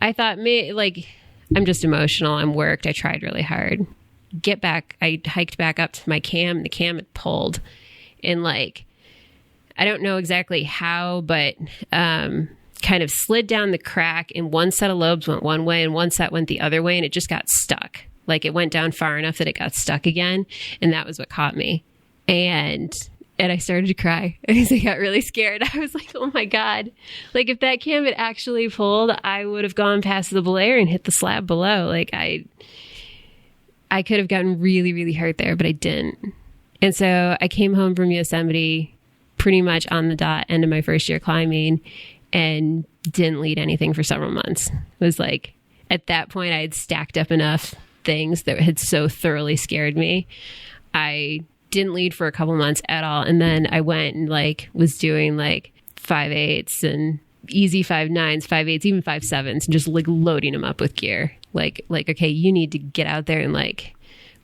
[SPEAKER 7] I thought, I'm just emotional. I'm worked. I tried really hard. Get back. I hiked back up to my cam and the cam had pulled and like, I don't know exactly how, but, kind of slid down the crack and one set of lobes went one way and one set went the other way and it just got stuck. Like it went down far enough that it got stuck again. And that was what caught me. And I started to cry. I got really scared. I was like, oh my God. Like if that cam had actually pulled, I would have gone past the belayer and hit the slab below. Like I could have gotten really, really hurt there, but I didn't. And so I came home from Yosemite pretty much on the dot, end of my first year climbing, and didn't lead anything for several months. It was like, at that point, I had stacked up enough things that had so thoroughly scared me. I didn't lead for a couple months at all. And then I went and like was doing like 5/8s and easy 5/9s, 5/8s, even 5/7s, and just like loading them up with gear. Like, okay, you need to get out there and like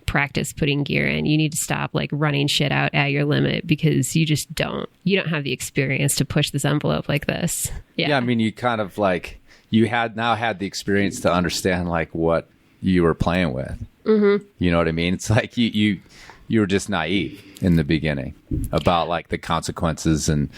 [SPEAKER 7] practice putting gear in. You need to stop like running shit out at your limit because you don't have the experience to push this envelope like this. Yeah.
[SPEAKER 2] I mean, you kind of like, you had the experience to understand like what you were playing with. Mm-hmm. You know what I mean? It's like you were just naive in the beginning about like the consequences and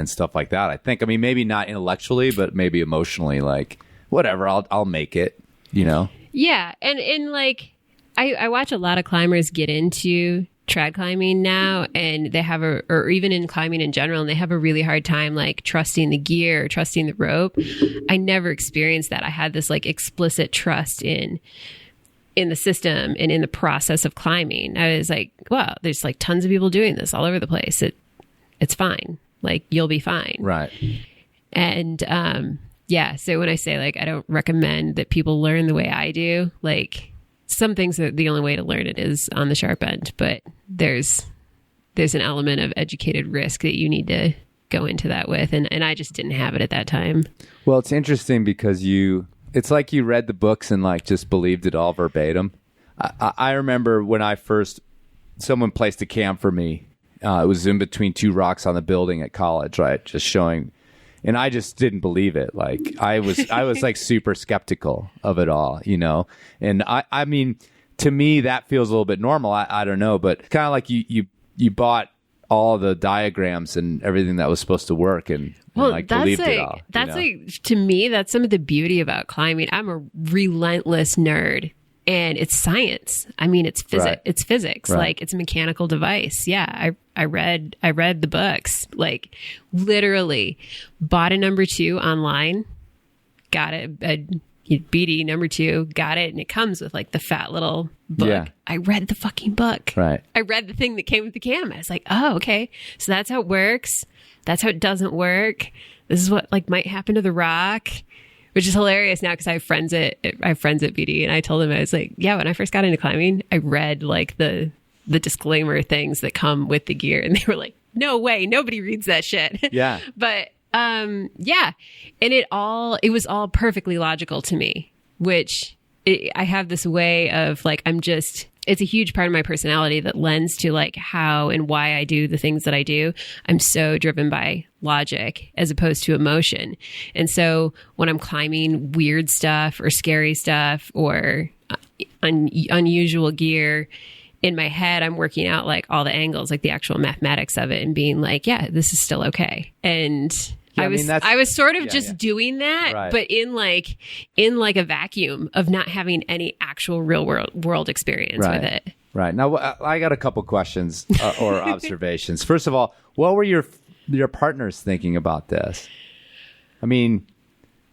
[SPEAKER 2] stuff like that. I think, I mean, maybe not intellectually, but maybe emotionally, like whatever, I'll make it, you know?
[SPEAKER 7] Yeah. And like, I watch a lot of climbers get into trad climbing now, and they have or even in climbing in general, and they have a really hard time like trusting the gear, trusting the rope. I never experienced that. I had this like explicit trust in the system and in the process of climbing. I was like, well, there's like tons of people doing this all over the place. It's fine. Like you'll be fine.
[SPEAKER 2] Right.
[SPEAKER 7] And, yeah. So when I say like, I don't recommend that people learn the way I do, like, some things are the only way to learn it is on the sharp end, but there's an element of educated risk that you need to go into that with. And I just didn't have it at that time.
[SPEAKER 2] Well, it's interesting because it's like you read the books and like just believed it all verbatim. I remember when someone placed a cam for me. It was in between two rocks on the building at college, right? Just showing. And I just didn't believe it. Like I was like super skeptical of it all, you know? And I mean, to me, that feels a little bit normal. I don't know, but kind of like you bought all the diagrams and everything that was supposed to work and like believed it all.
[SPEAKER 7] That's like, to me, that's some of the beauty about climbing. I'm a relentless nerd. And it's science. I mean, it's physics. Right. It's physics. Right. Like it's a mechanical device. Yeah, I read the books. Like literally, bought a number 2 online, got a BD number 2, got it, and it comes with like the fat little book. Yeah. I read the fucking book.
[SPEAKER 2] Right.
[SPEAKER 7] I read the thing that came with the camera. I was like, oh, okay. So that's how it works. That's how it doesn't work. This is what like might happen to the rock. Which is hilarious now because I have friends at BD, and I told them, I was like, yeah, when I first got into climbing, I read like the disclaimer things that come with the gear, and they were like, no way, nobody reads that shit. Yeah. But yeah, and it was all perfectly logical to me, which I have this way of like, it's a huge part of my personality that lends to like how and why I do the things that I do. I'm so driven by logic as opposed to emotion. And so when I'm climbing weird stuff or scary stuff or unusual gear, in my head, I'm working out like all the angles, like the actual mathematics of it and being like, yeah, this is still okay. And yeah, I was sort of just doing that, right. But in like a vacuum of not having any actual real world experience with it.
[SPEAKER 2] Right. Now, I got a couple questions or observations. First of all, what were your partners thinking about this? I mean,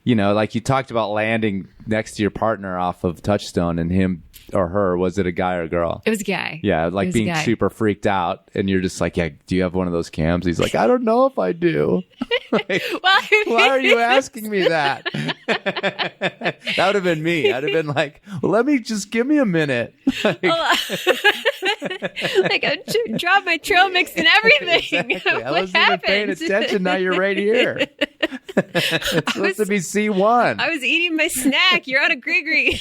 [SPEAKER 2] you know, like you talked about landing next to your partner off of Touchstone and him or her? Was it a guy or a girl?
[SPEAKER 7] It was a guy.
[SPEAKER 2] Yeah, like being super freaked out, and you're just like, yeah, do you have one of those cams? He's like, I don't know if I do. Like, why are you asking me that? That would have been me. I'd have been like, well, give me a minute. Like,
[SPEAKER 7] I dropped my trail mix and everything.
[SPEAKER 2] Exactly. I wasn't even paying attention. Now you're right here. It's supposed to be C1.
[SPEAKER 7] I was eating my snack. You're on a gree.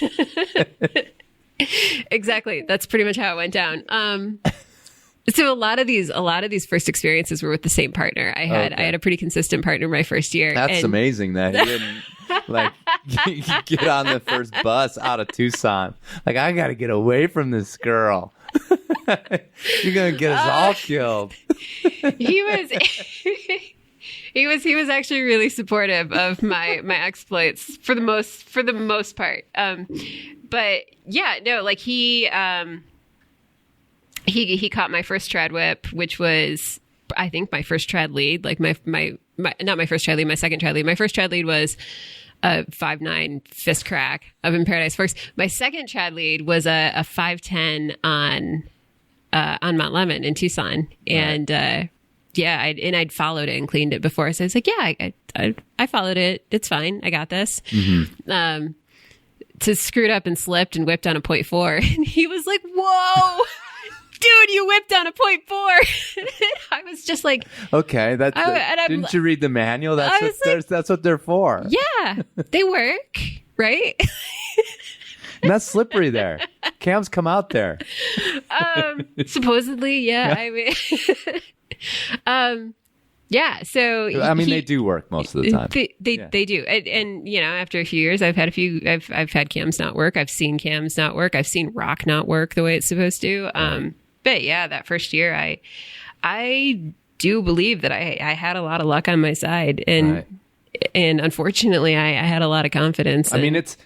[SPEAKER 7] Exactly. That's pretty much how it went down. So a lot of these first experiences were with the same partner. I had a pretty consistent partner my first year.
[SPEAKER 2] That's amazing that he didn't like get on the first bus out of Tucson. Like, I got to get away from this girl. You're gonna get us all killed.
[SPEAKER 7] He was actually really supportive of my exploits for the most part. But yeah, no, like he caught my first trad whip, which was, I think, my first trad lead. Like my not my first trad lead, my second trad lead. My first trad lead was a 5.9 fist crack up in Paradise Forks. My second trad lead was a 5.10 on Mount Lemmon in Tucson, and I'd followed it and cleaned it before, so I was like, yeah, I followed it. It's fine. I got this. Mm-hmm. To screwed up and slipped and whipped on a 0.4, and he was like, "Whoa." Dude, you whipped on a 0.4. I was just like,
[SPEAKER 2] okay, didn't you read the manual? That's what they're for.
[SPEAKER 7] Yeah, they work, right?
[SPEAKER 2] And that's slippery there. Cams come out there.
[SPEAKER 7] Supposedly, yeah. I mean, yeah. So
[SPEAKER 2] they do work most of the time.
[SPEAKER 7] They do, and after a few years, I've had cams not work. I've seen cams not work. I've seen rock not work the way it's supposed to. But yeah, that first year, I do believe that I had a lot of luck on my side, and unfortunately, I had a lot of confidence.
[SPEAKER 2] I mean, it's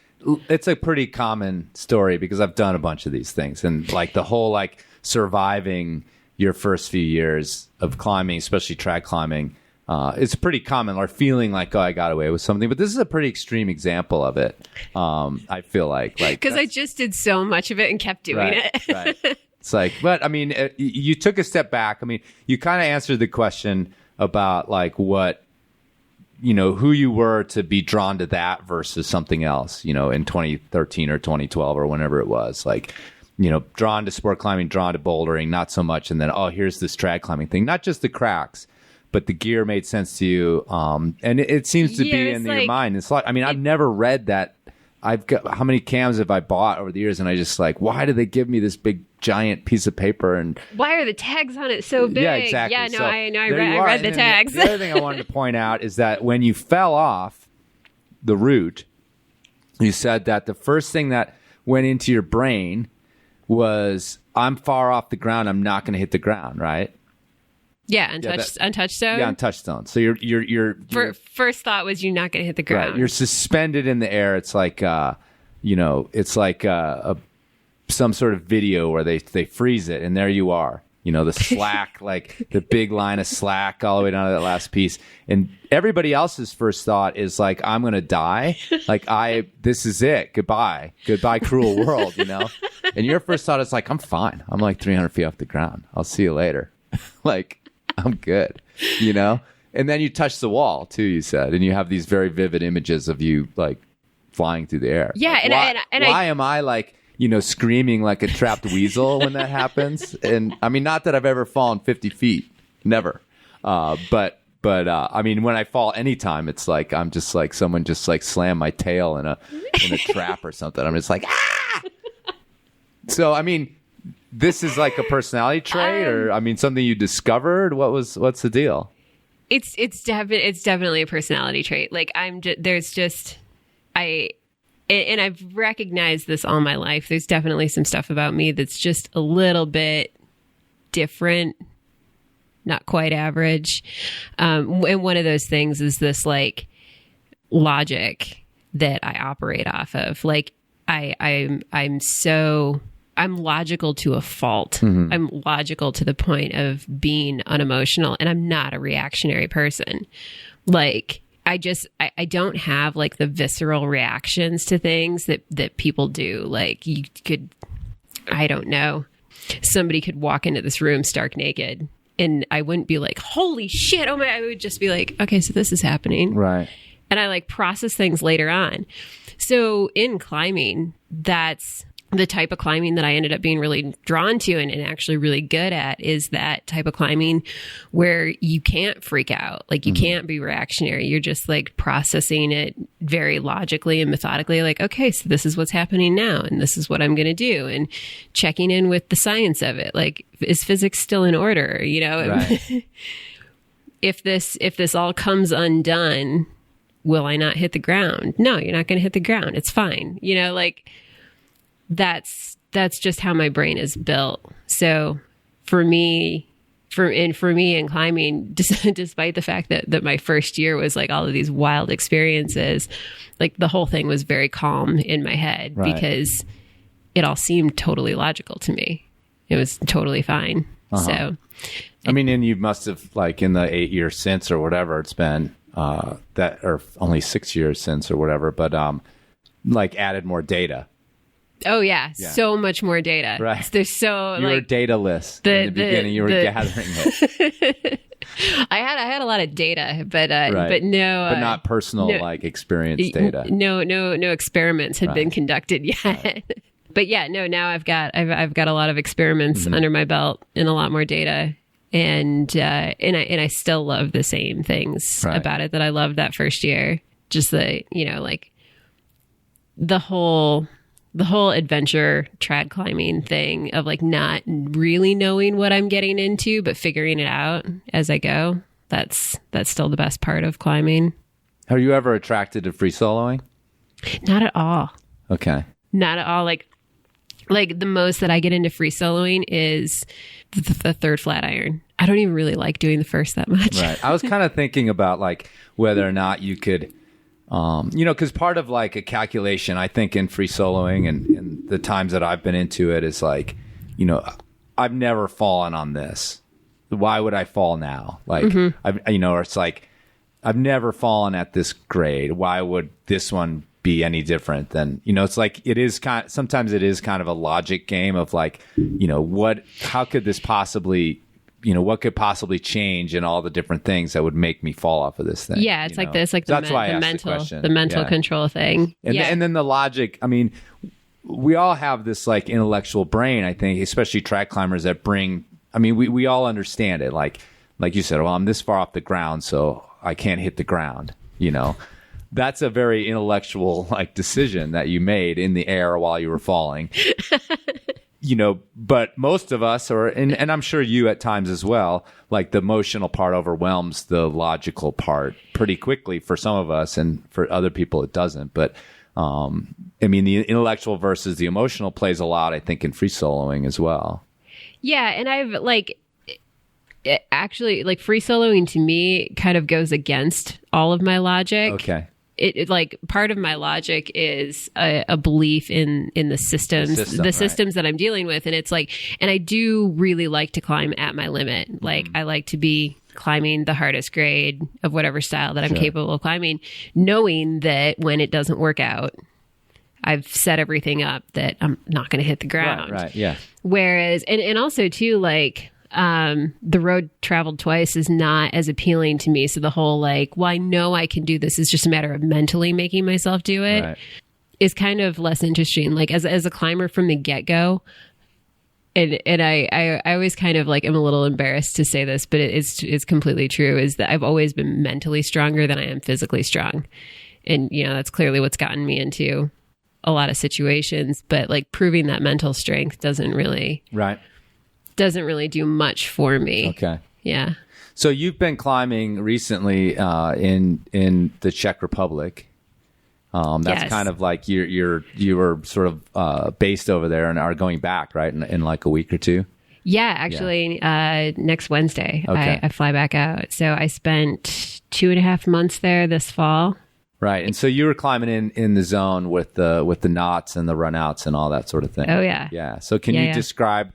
[SPEAKER 2] a pretty common story because I've done a bunch of these things, and like the whole like surviving your first few years of climbing, especially trad climbing, it's pretty common, or feeling like, oh, I got away with something. But this is a pretty extreme example of it. I feel like
[SPEAKER 7] because I just did so much of it and kept doing it.
[SPEAKER 2] Right. It's like, but I mean, you took a step back. I mean, you kind of answered the question about like what, who you were to be drawn to that versus something else, in 2013 or 2012 or whenever it was, like, drawn to sport climbing, drawn to bouldering, not so much. And then, oh, here's this trad climbing thing, not just the cracks, but the gear made sense to you. And it seems to be in your mind. It's like, I mean, I've never read that. I've got, how many cams have I bought over the years? And I just like, why do they give me this big giant piece of paper? And
[SPEAKER 7] why are the tags on it so big?
[SPEAKER 2] Yeah, exactly.
[SPEAKER 7] Yeah, no,
[SPEAKER 2] so
[SPEAKER 7] I read the tags.
[SPEAKER 2] The other thing I wanted to point out is that when you fell off the route, you said that the first thing that went into your brain was, I'm far off the ground. I'm not going to hit the ground, right?
[SPEAKER 7] Yeah, on touchstone.
[SPEAKER 2] Yeah, on touchstone. So your
[SPEAKER 7] first thought was you're not going to hit the ground.
[SPEAKER 2] Right. You're suspended in the air. It's like it's like some sort of video where they freeze it, and there you are. The slack, like the big line of slack all the way down to that last piece. And everybody else's first thought is like, I'm going to die. Like this is it. Goodbye, cruel world. And your first thought is like, I'm fine. I'm like 300 feet off the ground. I'll see you later. Like, I'm good, And then you touch the wall too, you said, and you have these very vivid images of you like flying through the air.
[SPEAKER 7] Yeah,
[SPEAKER 2] like, why am I like, screaming like a trapped weasel when that happens? And I mean, not that I've ever fallen 50 feet, never. But I mean, when I fall anytime, it's like I'm just like someone just like slammed my tail in a trap or something. I'm just like, ah. So I mean, this is like a personality trait, or I mean, something you discovered. What's the deal?
[SPEAKER 7] It's definitely a personality trait. Like and I've recognized this all my life. There's definitely some stuff about me that's just a little bit different, not quite average. And one of those things is this like logic that I operate off of. Like I'm logical to a fault. Mm-hmm. I'm logical to the point of being unemotional, and I'm not a reactionary person. Like I don't have like the visceral reactions to things that people do. Like you could I don't know, somebody could walk into this room stark naked and I wouldn't be like, holy shit. Oh my, I would just be like, okay, so this is happening.
[SPEAKER 2] Right.
[SPEAKER 7] And I like process things later on. So in climbing, that's the type of climbing that I ended up being really drawn to and actually really good at, is that type of climbing where you can't freak out. Like you can't be reactionary. You're just like processing it very logically and methodically. Like, okay, so this is what's happening now and this is what I'm going to do, and checking in with the science of it. Like, is physics still in order? You know,
[SPEAKER 2] Right.
[SPEAKER 7] if this all comes undone, will I not hit the ground? No, you're not going to hit the ground. It's fine. You know, like, that's just how my brain is built. So for me in climbing, despite the fact that my first year was like all of these wild experiences, like the whole thing was very calm in my head. Right. Because it all seemed totally logical to me. It was totally fine. So,
[SPEAKER 2] I mean, and you must have, like, in the 8 years since or whatever it's been, that, or only 6 years since or whatever, but like added more data.
[SPEAKER 7] Oh yeah, so much more data.
[SPEAKER 2] Right.
[SPEAKER 7] There's so
[SPEAKER 2] you were dataless in the beginning. You were gathering it.
[SPEAKER 7] I had a lot of data, but
[SPEAKER 2] right.
[SPEAKER 7] but
[SPEAKER 2] not personal like experience data.
[SPEAKER 7] No experiments had been conducted yet. Right. But yeah, no. Now I've got a lot of experiments under my belt and a lot more data, and I still love the same things about it that I loved that first year. Just the, you know, like the whole adventure trad climbing thing of like not really knowing what I'm getting into, but figuring it out as I go. That's still the best part of climbing.
[SPEAKER 2] Are you ever attracted to free soloing?
[SPEAKER 7] Not at all.
[SPEAKER 2] Okay.
[SPEAKER 7] Not at all. Like the most that I get into free soloing is the third flat iron. I don't even really like doing the first that much.
[SPEAKER 2] Right. I was kind of thinking about like whether or not you could, you know, because part of like a calculation, I think, in free soloing and the times that I've been into it is like, you know, I've never fallen on this. Why would I fall now? Like, you know, or it's like, I've never fallen at this grade. Why would this one be any different than, you know, it's like, sometimes it is kind of a logic game of like, you know, how could this possibly, you know, what could possibly change in all the different things that would make me fall off of this thing?
[SPEAKER 7] Yeah, it's like this, like the mental control thing.
[SPEAKER 2] And then the logic. I mean, we all have this like intellectual brain, I think, especially trad climbers that bring, I mean, we all understand it. Like you said, well, I'm this far off the ground, so I can't hit the ground, you know. That's a very intellectual like decision that you made in the air while you were falling. You know, but most of us and I'm sure you at times as well, like the emotional part overwhelms the logical part pretty quickly for some of us, and for other people it doesn't. But I mean, the intellectual versus the emotional plays a lot, I think, in free soloing as well. Yeah, and I've
[SPEAKER 7] actually, like, free soloing to me kind of goes against all of my logic.
[SPEAKER 2] Okay.
[SPEAKER 7] It like part of my logic is a belief in the systems, systems that I'm dealing with. And it's like, and I do really like to climb at my limit. Like I like to be climbing the hardest grade of whatever style that I'm capable of climbing, knowing that when it doesn't work out, I've set everything up that I'm not going to hit the ground.
[SPEAKER 2] Right. Yeah.
[SPEAKER 7] Whereas, and also too, like, the road traveled twice is not as appealing to me. So the whole like, well, I know I can do this. It's just a matter of mentally making myself do it is kind of less interesting. Like as a climber from the get go. And I always kind of like, I'm a little embarrassed to say this, but it's completely true, is that I've always been mentally stronger than I am physically strong. And, you know, that's clearly what's gotten me into a lot of situations, but like proving that mental strength doesn't really do much for me.
[SPEAKER 2] Okay.
[SPEAKER 7] Yeah.
[SPEAKER 2] So you've been climbing recently in the Czech Republic. That's kind of like you were sort of based over there and are going back, right, in like a week or two?
[SPEAKER 7] Yeah, actually, next Wednesday I fly back out. So I spent 2.5 months there this fall.
[SPEAKER 2] Right, and so you were climbing in the zone with the knots and the runouts and all that sort of thing.
[SPEAKER 7] Oh yeah.
[SPEAKER 2] Yeah. So can you describe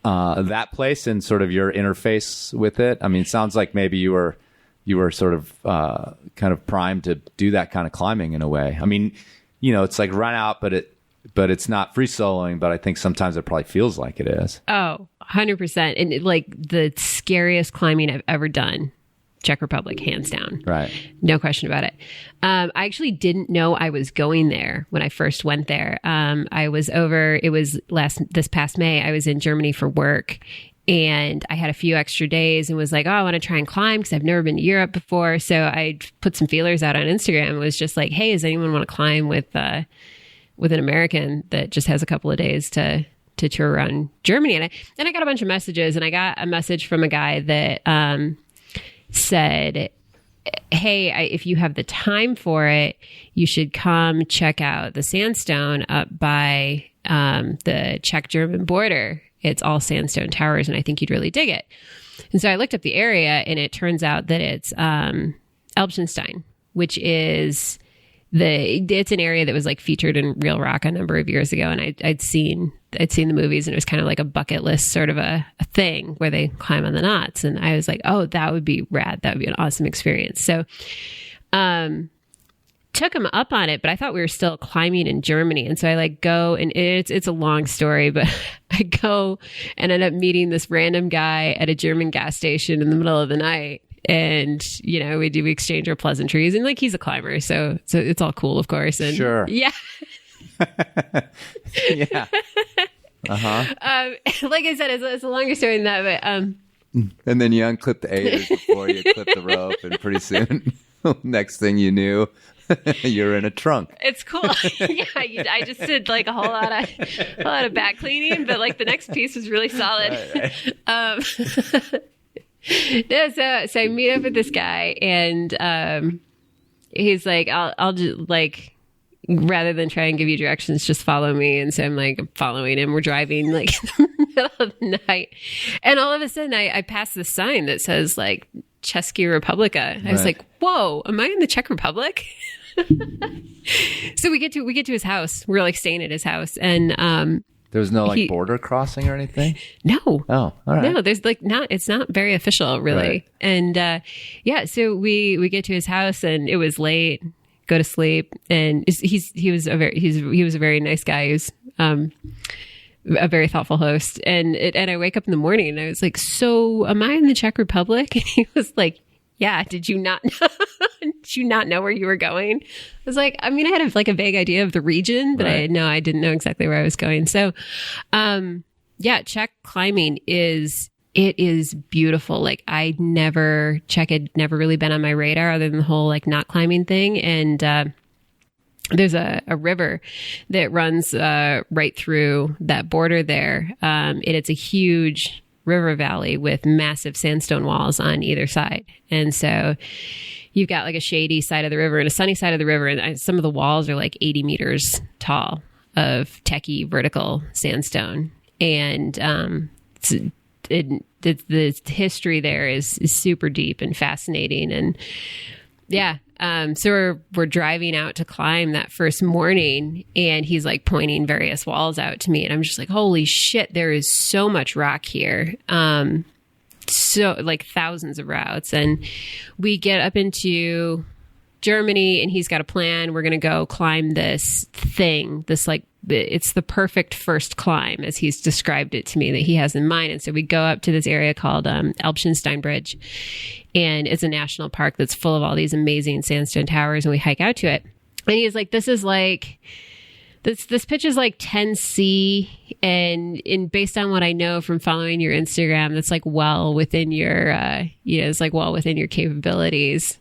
[SPEAKER 2] that place and sort of your interface with it? I mean, it sounds like maybe you were sort of kind of primed to do that kind of climbing in a way. I mean, you know, it's like run out, but but it's not free soloing, but I think sometimes it probably feels like it is.
[SPEAKER 7] Oh, 100%. And like the scariest climbing I've ever done, Czech Republic, hands down.
[SPEAKER 2] Right.
[SPEAKER 7] No question about it. I actually didn't know I was going there when I first went there. This past May, I was in Germany for work, and I had a few extra days and was like, oh, I want to try and climb because I've never been to Europe before. So I put some feelers out on Instagram and was just like, hey, does anyone want to climb with an American that just has a couple of days to tour around Germany? And I got a bunch of messages, and I got a message from a guy that said, hey, if you have the time for it, you should come check out the sandstone up by the Czech-German border. It's all sandstone towers, and I think you'd really dig it. And so I looked up the area, and it turns out that it's Elbchenstein, which is it's an area that was like featured in Real Rock a number of years ago, and I'd seen the movies, and it was kind of like a bucket list sort of a thing where they climb on the knots, and I was like, oh, that would be rad. That would be an awesome experience. So took him up on it, but I thought we were still climbing in Germany. And so I like go, and it's a long story, but I go and end up meeting this random guy at a German gas station in the middle of the night. And, you know, we exchange our pleasantries, and like, he's a climber. So it's all cool, of course. And
[SPEAKER 2] sure.
[SPEAKER 7] Yeah.
[SPEAKER 2] Yeah. Uh-huh.
[SPEAKER 7] Like I said, it's a longer story than that, but,
[SPEAKER 2] and then you unclip the aiders before you clip the rope, and pretty soon, next thing you knew, you're in a trunk.
[SPEAKER 7] It's cool. Yeah, I just did like a whole lot of back cleaning, but like the next piece was really solid. Right. So I meet up with this guy, and he's like, I'll just like, rather than try and give you directions, just follow me. And so I'm like following him. We're driving like in the middle of the night, and all of a sudden I pass this sign that says like Česká republika. I was like, whoa, am I in the Czech Republic? So we get to his house. We're like staying at his house, and
[SPEAKER 2] there was no like border crossing or anything.
[SPEAKER 7] No.
[SPEAKER 2] Oh, all right. No,
[SPEAKER 7] there's like it's not very official, really. Right. And so we get to his house, and it was late. Go to sleep, and he was a very nice guy. He was a very thoughtful host, and I wake up in the morning, and I was like, so am I in the Czech Republic? And he was like, yeah, did you not know where you were going? I was like, I mean, I had a vague idea of the region, but
[SPEAKER 2] right.
[SPEAKER 7] I didn't know exactly where I was going. So, Czech climbing is beautiful. Like Czech had never really been on my radar other than the whole like not climbing thing. And, there's a river that runs, right through that border there. And it's a huge river valley with massive sandstone walls on either side. And so you've got like a shady side of the river and a sunny side of the river. And some of the walls are like 80 meters tall of techie vertical sandstone. And the history there is super deep and fascinating. And yeah. So we're driving out to climb that first morning, and he's like pointing various walls out to me, and I'm just like, holy shit, there is so much rock here. So like thousands of routes, and we get up into Germany, and he's got a plan. We're going to go climb this thing, it's the perfect first climb, as he's described it to me, that he has in mind. And so we go up to this area called Elbchenstein Bridge, and it's a national park that's full of all these amazing sandstone towers, and we hike out to it. And he's like, this pitch is like 10C, and based on what I know from following your Instagram, that's like well within your, it's like well within your capabilities.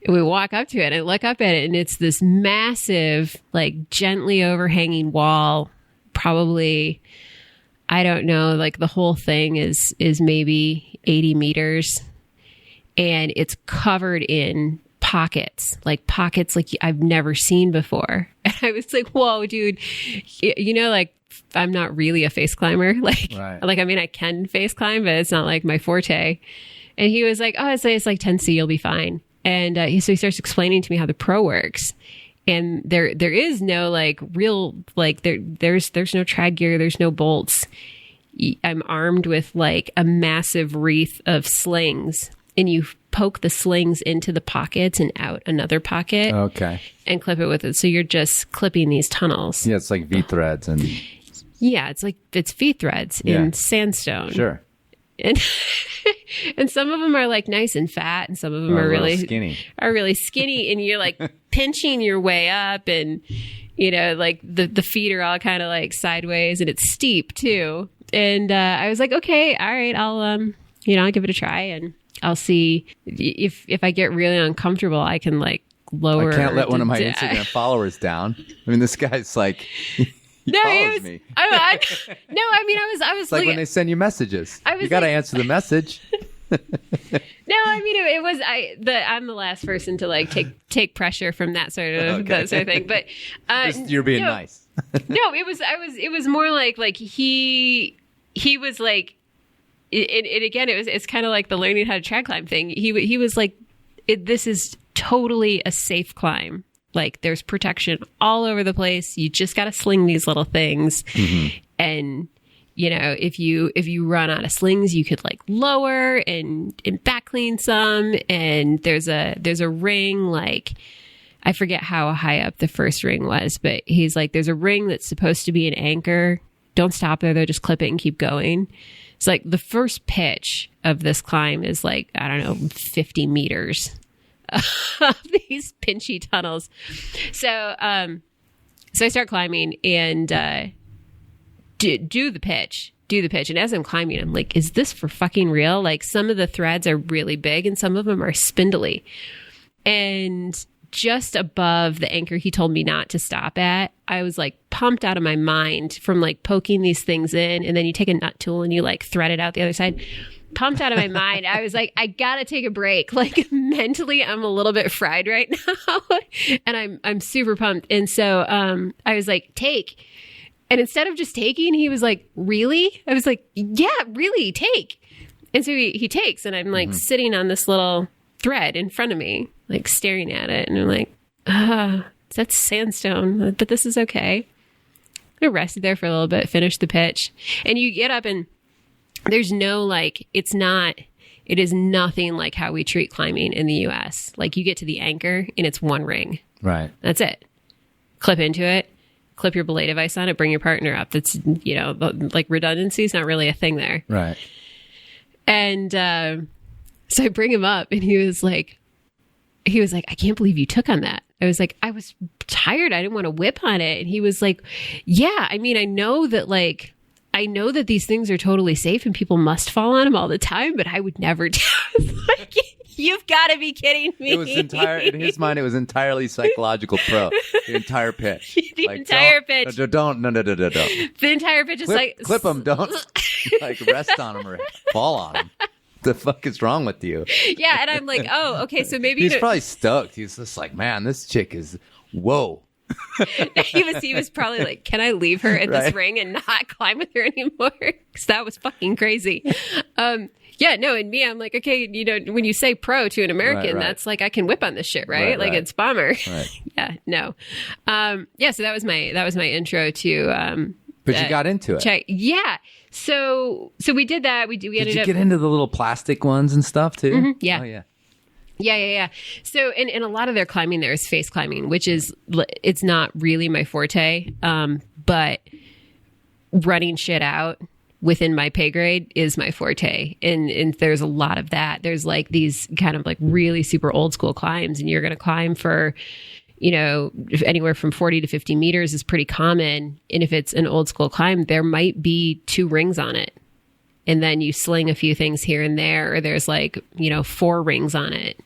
[SPEAKER 7] We walk up to it and look up at it, and it's this massive, like gently overhanging wall. Probably, I don't know, like the whole thing is maybe 80 meters, and it's covered in pockets like I've never seen before. And I was like, whoa, dude, like I'm not really a face climber. Like, right. Like, I mean, I can face climb, but it's not like my forte. And he was like, oh, it's like 10C, you'll be fine. And so he starts explaining to me how the pro works. And there is no like real, like there's no trad gear. There's no bolts. I'm armed with like a massive wreath of slings. and you poke the slings into the pockets and out another pocket.
[SPEAKER 2] Okay.
[SPEAKER 7] And clip it with it. So you're just clipping these tunnels.
[SPEAKER 2] Yeah, it's like V-threads and...
[SPEAKER 7] Yeah, it's V-threads in sandstone.
[SPEAKER 2] Sure.
[SPEAKER 7] And and some of them are like nice and fat, and some of them are really
[SPEAKER 2] skinny.
[SPEAKER 7] And you're like pinching your way up, and like the feet are all kind of like sideways, and it's steep too. And I was like, okay, all right, I'll give it a try, and I'll see if I get really uncomfortable, I can like lower.
[SPEAKER 2] I can't let one of my Instagram followers down. I mean, this guy's like.
[SPEAKER 7] No,
[SPEAKER 2] follows me.
[SPEAKER 7] I was
[SPEAKER 2] like when they send you messages. You got to answer the message.
[SPEAKER 7] No, I mean it was I'm the last person to like take pressure from that sort of thing. But
[SPEAKER 2] you're being nice.
[SPEAKER 7] No, it was more like he was like it again. It's kind of like the learning how to trad climb thing. He was like, this is totally a safe climb. Like there's protection all over the place. You just got to sling these little things. Mm-hmm. And, if you run out of slings, you could like lower and back clean some. And there's a ring, like, I forget how high up the first ring was, but he's like, there's a ring that's supposed to be an anchor. Don't stop there though. Just clip it and keep going. It's like the first pitch of this climb is like, I don't know, 50 meters. Of these pinchy tunnels. So I start climbing and do the pitch. And as I'm climbing, I'm like, is this for fucking real? Like some of the threads are really big and some of them are spindly. And just above the anchor he told me not to stop at, I was like pumped out of my mind from like poking these things in, and then you take a nut tool and you like thread it out the other side. Pumped out of my mind. I was like, I gotta take a break. Like mentally, I'm a little bit fried right now, and I'm super pumped. And so I was like, take. And instead of just taking, he was like, really? I was like, yeah, really, take. And so he takes, and I'm like sitting on this little thread in front of me, like staring at it, and I'm like, that's sandstone, but this is okay. I rested there for a little bit, finished the pitch, and you get up and. There's no like, it is nothing like how we treat climbing in the US. Like you get to the anchor and it's one ring.
[SPEAKER 2] Right.
[SPEAKER 7] That's it. Clip into it, clip your belay device on it, bring your partner up. That's, like redundancy is not really a thing there.
[SPEAKER 2] Right.
[SPEAKER 7] And so I bring him up and he was like, I can't believe you took on that. I was like, I was tired. I didn't want to whip on it. And he was like, yeah, I mean, I know that these things are totally safe and people must fall on them all the time, but I would never do it. Like, you've got to be kidding me.
[SPEAKER 2] It was in his mind, it was entirely psychological pro. The entire pitch.
[SPEAKER 7] The entire pitch.
[SPEAKER 2] Don't.
[SPEAKER 7] The entire pitch is like...
[SPEAKER 2] Clip them, don't like rest on them or fall on them. The fuck is wrong with you?
[SPEAKER 7] Yeah, and I'm like, oh, okay, so maybe...
[SPEAKER 2] He's probably stoked. He's just like, man, this chick is... Whoa.
[SPEAKER 7] he was probably like, can I leave her at this ring and not climb with her anymore? Because that was fucking crazy. Yeah, no, and me, I'm like, okay, when you say pro to an American, that's like, I can whip on this shit, right? Like it's bomber.
[SPEAKER 2] Right.
[SPEAKER 7] Yeah, no. So that was my intro to
[SPEAKER 2] but you got into it.
[SPEAKER 7] Yeah. So we did that. Did you
[SPEAKER 2] get into the little plastic ones and stuff too?
[SPEAKER 7] Mm-hmm, yeah.
[SPEAKER 2] Oh yeah.
[SPEAKER 7] Yeah. So, and a lot of their climbing there is face climbing, which is, it's not really my forte. But running shit out within my pay grade is my forte. And there's a lot of that. There's like these kind of like really super old school climbs, and you're going to climb for, anywhere from 40 to 50 meters is pretty common. And if it's an old school climb, there might be 2 rings on it. And then you sling a few things here and there, or there's like, 4 rings on it.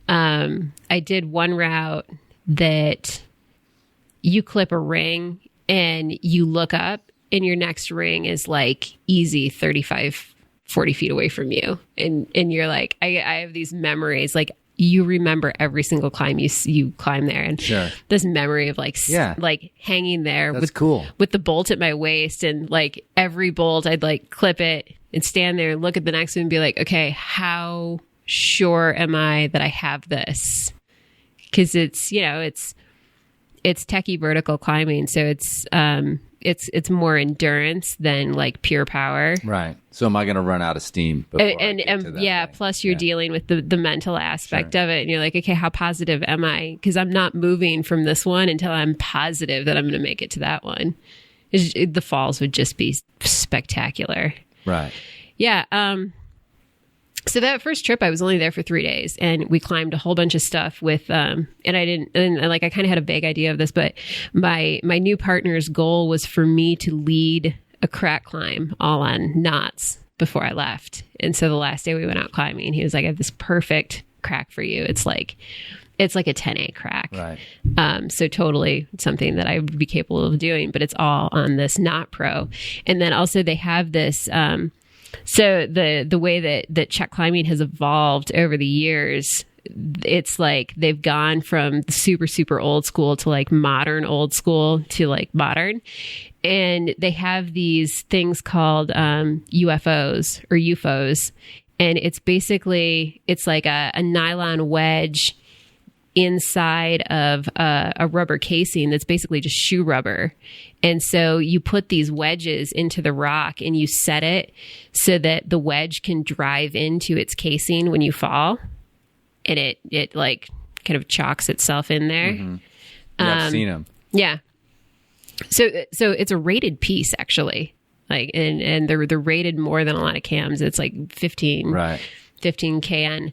[SPEAKER 7] I did one route that you clip a ring and you look up and your next ring is like easy 35, 40 feet away from you. And you're like, I have these memories, like you remember every single climb you climb there. And
[SPEAKER 2] sure.
[SPEAKER 7] This memory of like, like hanging there
[SPEAKER 2] cool.
[SPEAKER 7] With the bolt at my waist, and like every bolt I'd like clip it and stand there and look at the next one and be like, okay, how sure am I that I have this? Because it's it's techie vertical climbing. So it's more endurance than like pure power.
[SPEAKER 2] Right. So am I going to run out of steam? And
[SPEAKER 7] yeah, plus you're dealing with the mental aspect of it. And you're like, okay, how positive am I? Because I'm not moving from this one until I'm positive that I'm going to make it to that one. The falls would just be spectacular.
[SPEAKER 2] Right.
[SPEAKER 7] Yeah. So that first trip, I was only there for 3 days, and we climbed a whole bunch of stuff with, and I kind of had a vague idea of this, but my new partner's goal was for me to lead a crack climb all on knots before I left. And so the last day we went out climbing, he was like, I have this perfect crack for you. It's like a 10A crack.
[SPEAKER 2] Right.
[SPEAKER 7] So totally something that I would be capable of doing, but it's all on this Knot Pro. And then also they have this, so the way that Czech climbing has evolved over the years, it's like they've gone from super, super old school to like modern old school to like modern. And they have these things called UFOs or UFOs. And it's basically, it's like a nylon wedge inside of a rubber casing that's basically just shoe rubber. And so you put these wedges into the rock and you set it so that the wedge can drive into its casing when you fall. And it like kind of chalks itself in there.
[SPEAKER 2] Mm-hmm. Yeah, I've seen them.
[SPEAKER 7] Yeah. So it's a rated piece actually. Like, and they're rated more than a lot of cams. It's like 15 KN.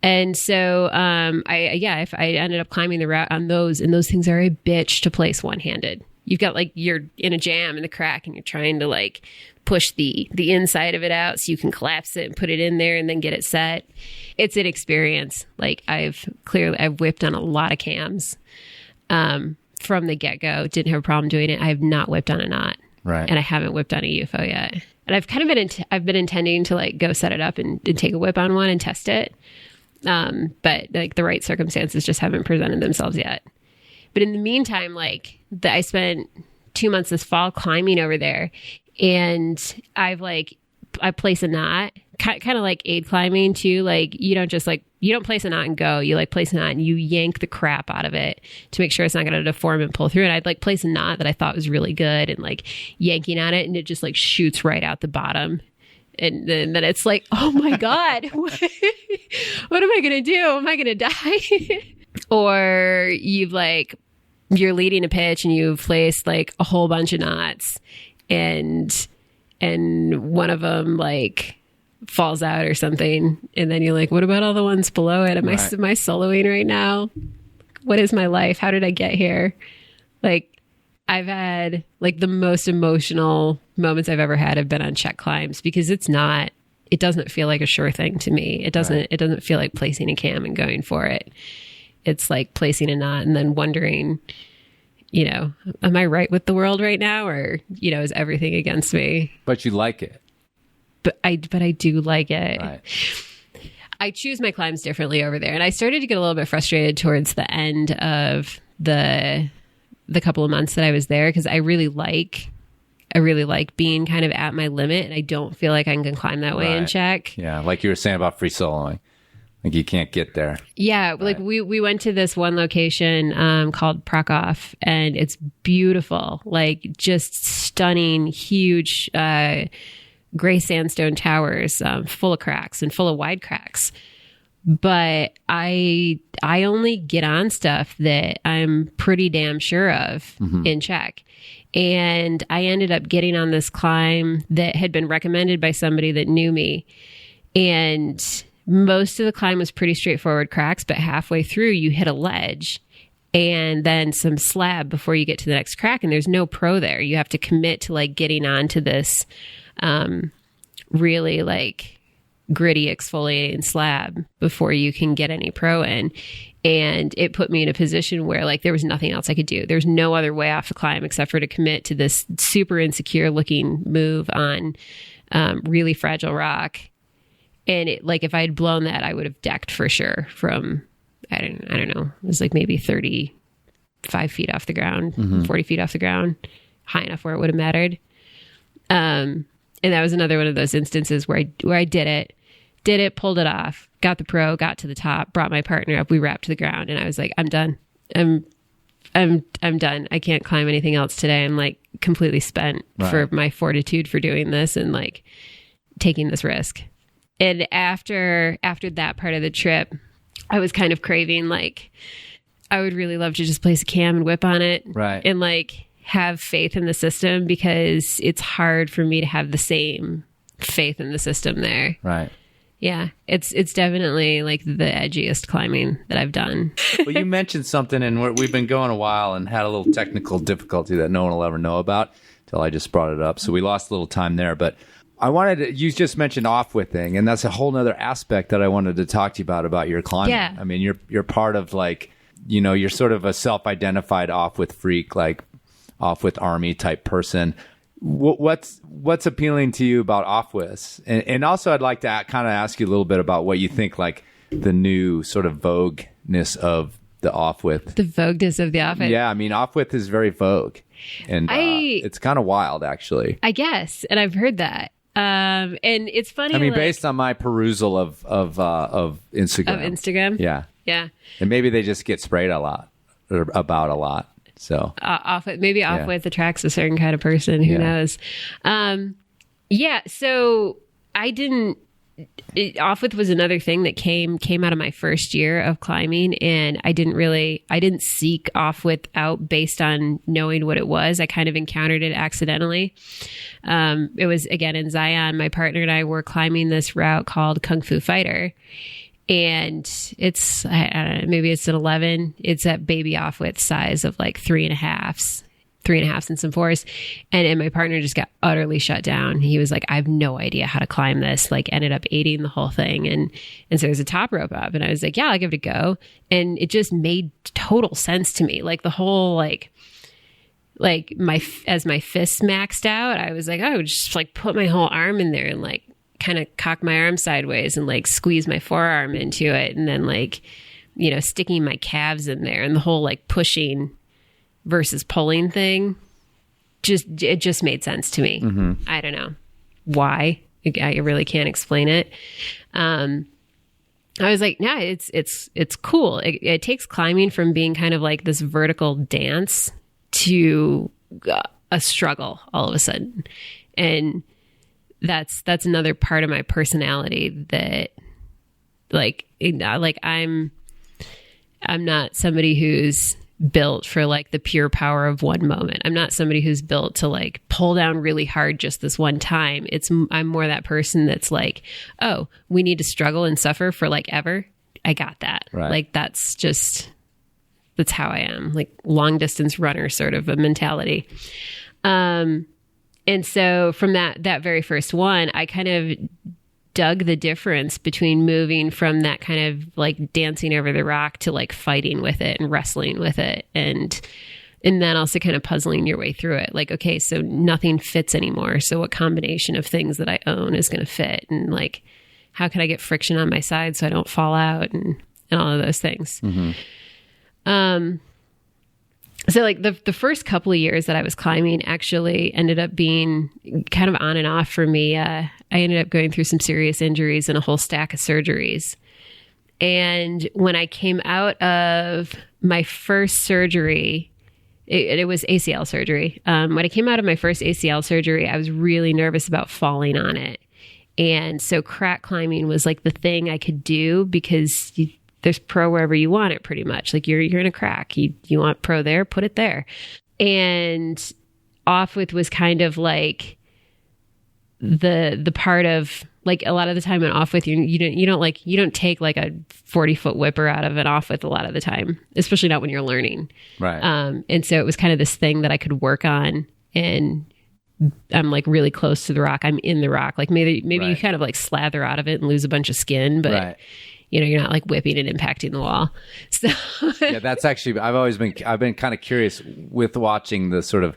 [SPEAKER 7] And so, if I ended up climbing the route on those, and those things are a bitch to place one-handed. You've got like, you're in a jam in the crack and you're trying to like push the inside of it out so you can collapse it and put it in there and then get it set. It's an experience. Like I've whipped on a lot of cams, from the get-go. Didn't have a problem doing it. I have not whipped on a knot.
[SPEAKER 2] Right.
[SPEAKER 7] And I haven't whipped on a UFO yet. And I've kind of I've been intending to like go set it up and take a whip on one and test it. But like the right circumstances just haven't presented themselves yet. But in the meantime, like I spent 2 months this fall climbing over there, and I place a knot, kind of like aid climbing too. Like you don't place a knot and go. You like place a knot and you yank the crap out of it to make sure it's not going to deform and pull through. And I'd like place a knot that I thought was really good and like yanking on it, and it just like shoots right out the bottom. And then it's like, oh my God, what am I going to do? Am I going to die? Or you're leading a pitch and you've placed like a whole bunch of knots, and one of them like falls out or something. And then you're like, what about all the ones below it? Am I soloing right now? What is my life? How did I get here? Like I've had like the most emotional moments I've ever had have been on Czech climbs, because it doesn't feel like a sure thing to me. It doesn't feel like placing a cam and going for it. It's like placing a knot and then wondering, am I right with the world right now? Or, is everything against me?
[SPEAKER 2] But you like it.
[SPEAKER 7] But I do like it.
[SPEAKER 2] Right.
[SPEAKER 7] I choose my climbs differently over there. And I started to get a little bit frustrated towards the end of the couple of months that I was there, because I really like being kind of at my limit, and I don't feel like I can climb that way in Czech.
[SPEAKER 2] Yeah, like you were saying about free soloing. Like you can't get there. Yeah,
[SPEAKER 7] right. Like we went to this one location called Krakow, and it's beautiful. Like just stunning, huge gray sandstone towers, full of cracks and full of wide cracks. But I only get on stuff that I'm pretty damn sure of in Czech. And I ended up getting on this climb that had been recommended by somebody that knew me. And most of the climb was pretty straightforward cracks, but halfway through you hit a ledge and then some slab before you get to the next crack. And there's no pro there. You have to commit to like getting onto this really like gritty exfoliating slab before you can get any pro in. And it put me in a position where like there was nothing else I could do. There's no other way off the climb except for to commit to this super insecure looking move on really fragile rock. And it, like if I had blown that, I would have decked for sure from, I don't know, it was like maybe 35 feet off the ground, 40 feet off the ground, high enough where it would have mattered. And that was another one of those instances where I did it, pulled it off, got the pro, got to the top, brought my partner up, we wrapped to the ground, and I was like, I'm done. I'm done. I can't climb anything else today. I'm like completely spent for my fortitude for doing this and like taking this risk. And after that part of the trip, I was kind of craving, like, I would really love to just place a cam and whip on it.
[SPEAKER 2] Right.
[SPEAKER 7] And like have faith in the system, because it's hard for me to have the same faith in the system there.
[SPEAKER 2] Right.
[SPEAKER 7] Yeah, it's definitely like the edgiest climbing that I've done.
[SPEAKER 2] Well, you mentioned something, and we've been going a while and had a little technical difficulty that no one will ever know about until I just brought it up. So we lost a little time there. But you just mentioned off-withing, and that's a whole nother aspect that I wanted to talk to you about your climbing.
[SPEAKER 7] Yeah.
[SPEAKER 2] I mean, you're part of like, you're sort of a self-identified off-with freak, like off-with army type person. What's appealing to you about off-withs? And also I'd like to kind of ask you a little bit about what you think like the new sort of vogueness of the off-with.
[SPEAKER 7] The vogueness of the off-with.
[SPEAKER 2] Yeah, I mean, off-with is very vogue. And it's kind of wild, actually.
[SPEAKER 7] I guess. And I've heard that. And it's funny.
[SPEAKER 2] I mean,
[SPEAKER 7] like,
[SPEAKER 2] based on my perusal of Instagram.
[SPEAKER 7] Of Instagram?
[SPEAKER 2] Yeah.
[SPEAKER 7] Yeah.
[SPEAKER 2] And maybe they just get sprayed a lot, or about a lot. So
[SPEAKER 7] off-with attracts a certain kind of person. Who knows? So I didn't. Off-with was another thing that came out of my first year of climbing, and I didn't seek off-with out based on knowing what it was. I kind of encountered it accidentally. It was again in Zion. My partner and I were climbing this route called Kung Fu Fighter. And it's, I don't know, maybe it's an 11. It's that baby off-with size of like 3.5s and some 4s. And my partner just got utterly shut down. He was like, I have no idea how to climb this, like ended up aiding the whole thing. And so there's a top rope up, and I was like, yeah, I'll give it a go. And it just made total sense to me. Like the whole, as my fists maxed out, I was like, I would just like put my whole arm in there and like kind of cock my arm sideways and like squeeze my forearm into it, and then like, sticking my calves in there, and the whole like pushing versus pulling thing it just made sense to me. Mm-hmm. I don't know why. I really can't explain it. I was like, yeah, it's cool. It takes climbing from being kind of like this vertical dance to a struggle all of a sudden. And that's another part of my personality that I'm not somebody who's built for like the pure power of one moment. I'm not somebody who's built to like pull down really hard just this one time. I'm more that person that's like, oh, we need to struggle and suffer for like ever. I got that.
[SPEAKER 2] Right.
[SPEAKER 7] Like that's how I am, like long distance runner sort of a mentality. And so from that very first one, I kind of dug the difference between moving from that kind of like dancing over the rock to like fighting with it and wrestling with it. And then also kind of puzzling your way through it. Like, okay, so nothing fits anymore. So what combination of things that I own is going to fit? And like, how can I get friction on my side so I don't fall out and all of those things? Mm-hmm. So like the first couple of years that I was climbing actually ended up being kind of on and off for me. I ended up going through some serious injuries and a whole stack of surgeries. And when I came out of my first surgery, it was ACL surgery. When I came out of my first ACL surgery, I was really nervous about falling on it. And so crack climbing was like the thing I could do because there's pro wherever you want it pretty much. Like you're in a crack. You want pro there, put it there. And off-with was kind of like the part of like a lot of the time in off-with you don't take like a 40-foot whipper out of an off-with a lot of the time, especially not when you're learning.
[SPEAKER 2] Right.
[SPEAKER 7] And so it was kind of this thing that I could work on, and I'm like really close to the rock. I'm in the rock. Like maybe
[SPEAKER 2] right.
[SPEAKER 7] You kind of like slather out of it and lose a bunch of skin, but
[SPEAKER 2] right.
[SPEAKER 7] You're not like whipping and impacting the wall. So
[SPEAKER 2] yeah, that's actually, I've been kind of curious with watching the sort of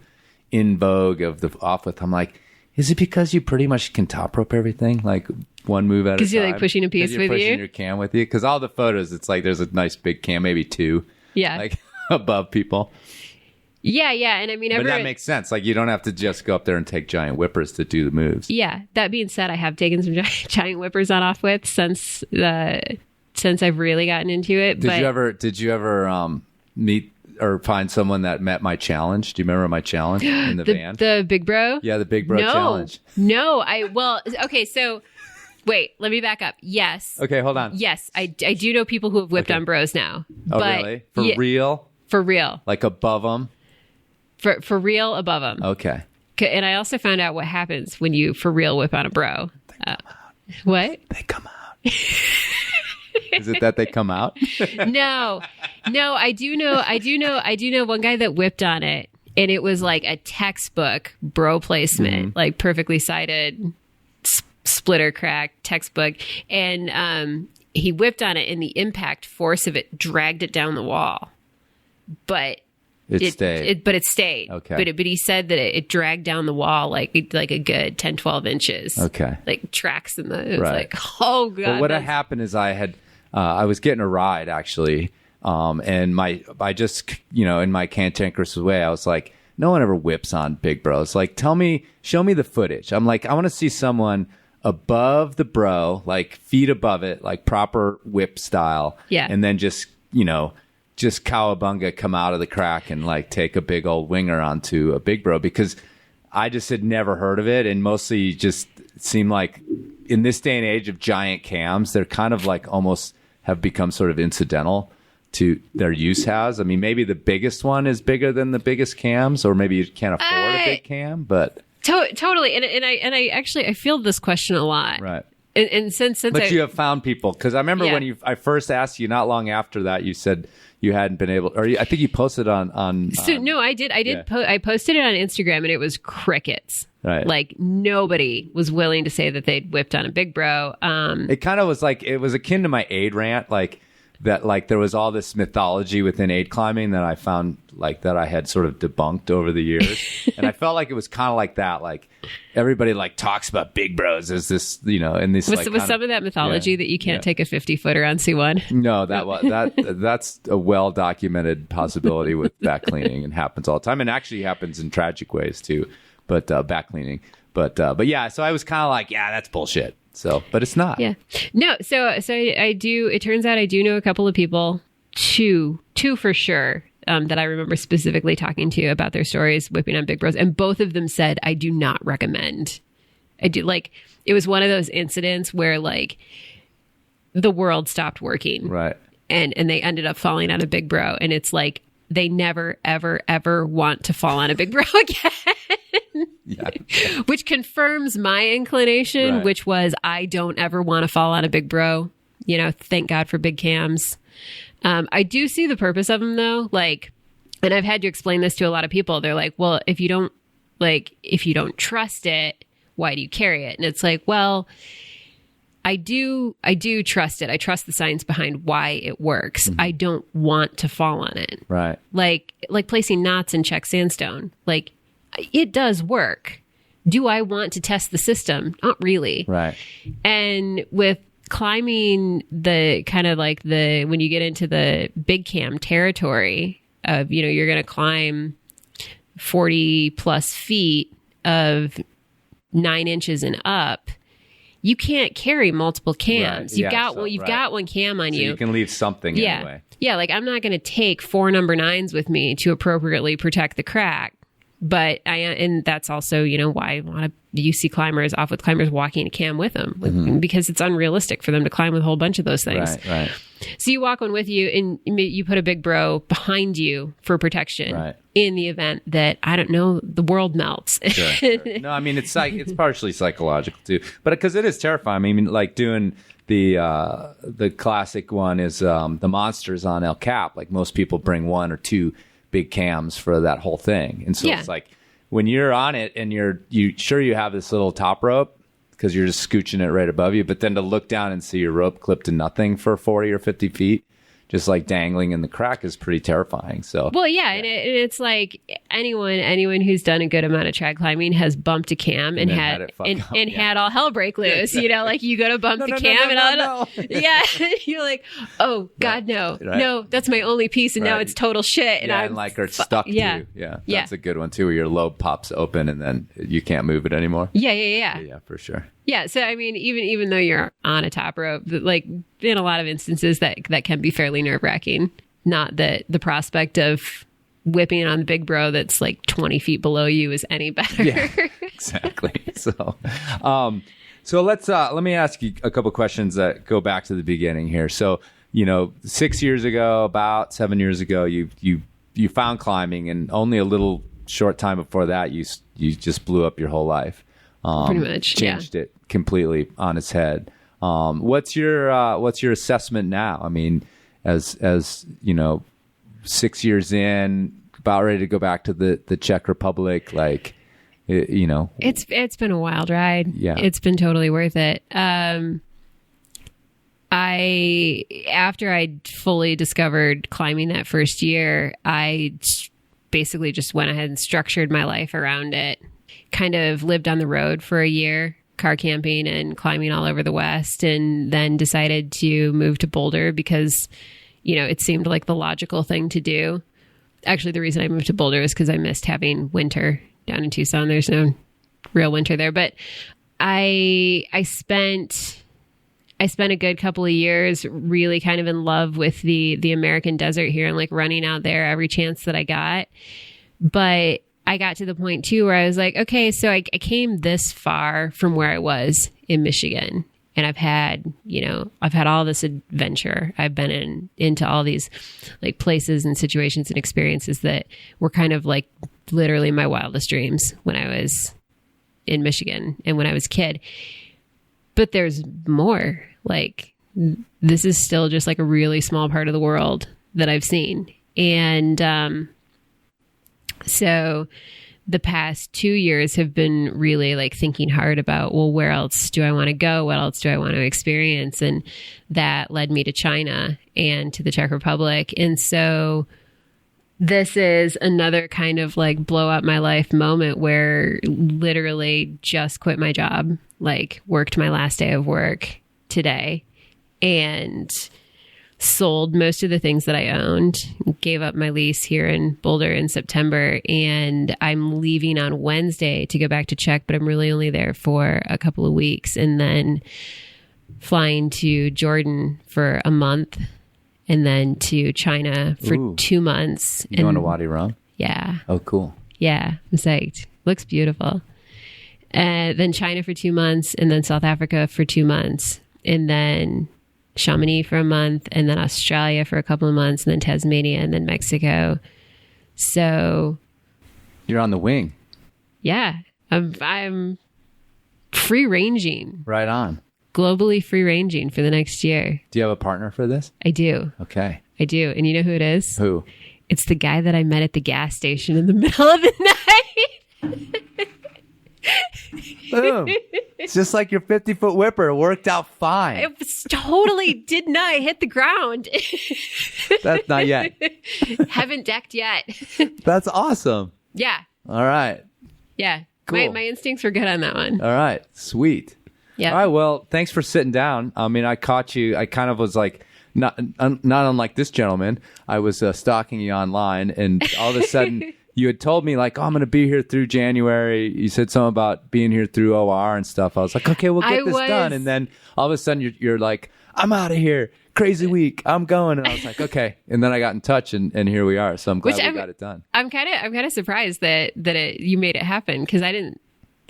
[SPEAKER 2] in vogue of the off-with. I'm like, is it because you pretty much can top rope everything? Like one move at a time?
[SPEAKER 7] Because you're like pushing a piece with you?
[SPEAKER 2] Pushing your cam with you? Because all the photos, it's like there's a nice big cam, maybe two.
[SPEAKER 7] Yeah.
[SPEAKER 2] Like above people.
[SPEAKER 7] Yeah. And I mean,
[SPEAKER 2] but that makes sense. Like you don't have to just go up there and take giant whippers to do the moves.
[SPEAKER 7] Yeah. That being said, I have taken some giant whippers on off-with since I've really gotten into it.
[SPEAKER 2] Did you ever meet or find someone that met my challenge. Do you remember my challenge in the van?
[SPEAKER 7] The big bro?
[SPEAKER 2] Yeah, the big bro challenge.
[SPEAKER 7] No, okay, so wait, let me back up. Yes.
[SPEAKER 2] Okay, hold on.
[SPEAKER 7] Yes, I do know people who have whipped on bros now.
[SPEAKER 2] Oh, really? For real?
[SPEAKER 7] For real.
[SPEAKER 2] Like above them?
[SPEAKER 7] For real, above them.
[SPEAKER 2] Okay.
[SPEAKER 7] And I also found out what happens when you for real whip on a bro. What?
[SPEAKER 2] They come out. Is it that they come out?
[SPEAKER 7] No, I do know one guy that whipped on it, and it was like a textbook bro placement, like perfectly sided splitter crack textbook. And he whipped on it, and the impact force of it dragged it down the wall. But it stayed.
[SPEAKER 2] Okay.
[SPEAKER 7] But he said that it dragged down the wall like a good 10, 12 inches.
[SPEAKER 2] Okay.
[SPEAKER 7] Like tracks in the, it was like, oh God.
[SPEAKER 2] Well, what had happened is I was getting a ride actually. And I just, in my cantankerous way, I was like, no one ever whips on big bros. Like, show me the footage. I'm like, I want to see someone above the bro, like feet above it, like proper whip style.
[SPEAKER 7] Yeah.
[SPEAKER 2] And then just cowabunga come out of the crack and like take a big old winger onto a big bro, because I just had never heard of it. And mostly just seemed like in this day and age of giant cams, they're kind of like almost have become sort of incidental to their use has. I mean, maybe the biggest one is bigger than the biggest cams, or maybe you can't afford a big cam, but
[SPEAKER 7] totally. And I actually, I feel this question a lot.
[SPEAKER 2] Right.
[SPEAKER 7] And since
[SPEAKER 2] you have found people, because I remember when I first asked you, not long after that, you said you hadn't been able, or I think you posted on.
[SPEAKER 7] So no, I did.
[SPEAKER 2] Yeah.
[SPEAKER 7] I posted it on Instagram, and it was crickets.
[SPEAKER 2] Right.
[SPEAKER 7] Like nobody was willing to say that they'd whipped on a big bro.
[SPEAKER 2] It kind of was like, it was akin to my aid rant, like that, like there was all this mythology within aid climbing that I found like that I had sort of debunked over the years. And I felt like it was kind of like that. Like everybody like talks about big bros as this, and this
[SPEAKER 7] was some of that mythology that you can't take a 50-footer on C1.
[SPEAKER 2] No, that's a well documented possibility with back cleaning, and happens all the time, and actually happens in tragic ways too. But back cleaning, but yeah. So I was kind of like, yeah, that's bullshit. So, but it's not.
[SPEAKER 7] Yeah. No. So I do. It turns out I do know a couple of people, two for sure, that I remember specifically talking to about their stories whipping on big bros, and both of them said, I do not recommend. I do, like, it was one of those incidents where like the world stopped working,
[SPEAKER 2] right?
[SPEAKER 7] And they ended up falling on a big bro, and it's like they never ever ever want to fall on a big bro again. Yeah. Which confirms my inclination, right, which was I don't ever want to fall on a big bro. Thank God for big cams. I do see the purpose of them though. Like, and I've had to explain this to a lot of people. They're like, well, if you don't trust it, why do you carry it? And it's like, well, I do trust it. I trust the science behind why it works. Mm-hmm. I don't want to fall on it.
[SPEAKER 2] Right.
[SPEAKER 7] Like placing knots in check sandstone. Like, it does work. Do I want to test the system? Not really.
[SPEAKER 2] Right.
[SPEAKER 7] And with climbing the kind of like when you get into the big cam territory of, you're going to climb 40 plus feet of 9 inches and up, you can't carry multiple cams. Right. You've got one cam on you.
[SPEAKER 2] You can leave something anyway.
[SPEAKER 7] Yeah. Like I'm not going to take 4 number 9s with me to appropriately protect the crack. But and that's also, why a lot of UC climbers, off-width climbers, walking a cam with them, because it's unrealistic for them to climb with a whole bunch of those things.
[SPEAKER 2] Right.
[SPEAKER 7] So you walk one with you, and you put a big bro behind you for protection, right, in the event that, I don't know, the world melts.
[SPEAKER 2] Sure. No, I mean, it's partially psychological too, but because it is terrifying. I mean, like doing the classic one is the monsters on El Cap. Like most people bring 1 or 2 big cams for that whole thing. And so it's like when you're on it and you have this little top rope because you're just scooching it right above you, but then to look down and see your rope clipped to nothing for 40 or 50 feet, just like dangling in the crack, is pretty terrifying. So,
[SPEAKER 7] well, yeah. And it's like anyone who's done a good amount of trad climbing has bumped a cam and had all hell break loose. Like you go to bump the cam yeah, you're like, oh God, no, no, that's my only piece, and now it's total shit. And I'm
[SPEAKER 2] like are stuck to you. Yeah, that's a good one too, where your lobe pops open and then you can't move it anymore.
[SPEAKER 7] Yeah,
[SPEAKER 2] for sure.
[SPEAKER 7] Yeah, so I mean, even though you're on a top rope, like in a lot of instances that can be fairly nerve-wracking. Not that the prospect of whipping on the big bro that's like 20 feet below you is any better.
[SPEAKER 2] Yeah, exactly. So let me ask you a couple questions that go back to the beginning here. So, 6 years ago, about 7 years ago, you found climbing, and only a little short time before that, you just blew up your whole life.
[SPEAKER 7] Pretty much,
[SPEAKER 2] changed it completely on its head. What's your assessment now? I mean, as 6 years in, about ready to go back to the Czech Republic, like,
[SPEAKER 7] it's been a wild ride.
[SPEAKER 2] Yeah,
[SPEAKER 7] it's been totally worth it. After I fully discovered climbing that first year, I basically just went ahead and structured my life around it. Kind of lived on the road for a year, car camping and climbing all over the West, and then decided to move to Boulder because, it seemed like the logical thing to do. Actually, the reason I moved to Boulder is because I missed having winter down in Tucson. There's no real winter there, but I spent a good couple of years really kind of in love with the American desert here and like running out there every chance that I got. But I got to the point too where I was like, okay, so I came this far from where I was in Michigan, and I've had all this adventure. I've been into all these like places and situations and experiences that were kind of like literally my wildest dreams when I was in Michigan and when I was a kid. But there's more. Like, this is still just like a really small part of the world that I've seen. And so the past 2 years have been really like thinking hard about, well, where else do I want to go? What else do I want to experience? And that led me to China and to the Czech Republic. And so this is another kind of like blow up my life moment where literally just quit my job, like worked my last day of work today, and sold most of the things that I owned, gave up my lease here in Boulder in September, and I'm leaving on Wednesday to go back to Czech, but I'm really only there for a couple of weeks, and then flying to Jordan for a month, and then to China for 2 months.
[SPEAKER 2] You going to Wadi Rum?
[SPEAKER 7] Yeah.
[SPEAKER 2] Oh, cool.
[SPEAKER 7] Yeah, I'm psyched. Looks beautiful. Then China for 2 months, and then South Africa for 2 months, and then Chamonix for a month, and then Australia for a couple of months, and then Tasmania, and then Mexico. So
[SPEAKER 2] you're on the wing.
[SPEAKER 7] Yeah, I'm free ranging.
[SPEAKER 2] Right on.
[SPEAKER 7] Globally free ranging for the next year.
[SPEAKER 2] Do you have a partner for this?
[SPEAKER 7] I do.
[SPEAKER 2] Okay.
[SPEAKER 7] I do. And you know who it is?
[SPEAKER 2] Who?
[SPEAKER 7] It's the guy that I met at the gas station in the middle of the night.
[SPEAKER 2] Boom. It's just like your 50-foot whipper. It worked out fine.
[SPEAKER 7] It was totally did not hit the ground.
[SPEAKER 2] That's not yet.
[SPEAKER 7] Haven't decked yet.
[SPEAKER 2] That's awesome.
[SPEAKER 7] Yeah.
[SPEAKER 2] All right.
[SPEAKER 7] Yeah.
[SPEAKER 2] Cool.
[SPEAKER 7] My instincts were good on that one.
[SPEAKER 2] All right. Sweet.
[SPEAKER 7] Yeah.
[SPEAKER 2] All right. Well, thanks for sitting down. I mean, I caught you. I kind of was like, not unlike this gentleman. I was stalking you online, and all of a sudden you had told me like, oh, I'm going to be here through January. You said something about being here through OR and stuff. I was like, okay, we'll get this done. And then all of a sudden you're like, I'm out of here. Crazy week. I'm going. And I was like, okay. And then I got in touch, and here we are. So I'm glad we got it done. I'm
[SPEAKER 7] kind of surprised that you made it happen, because I don't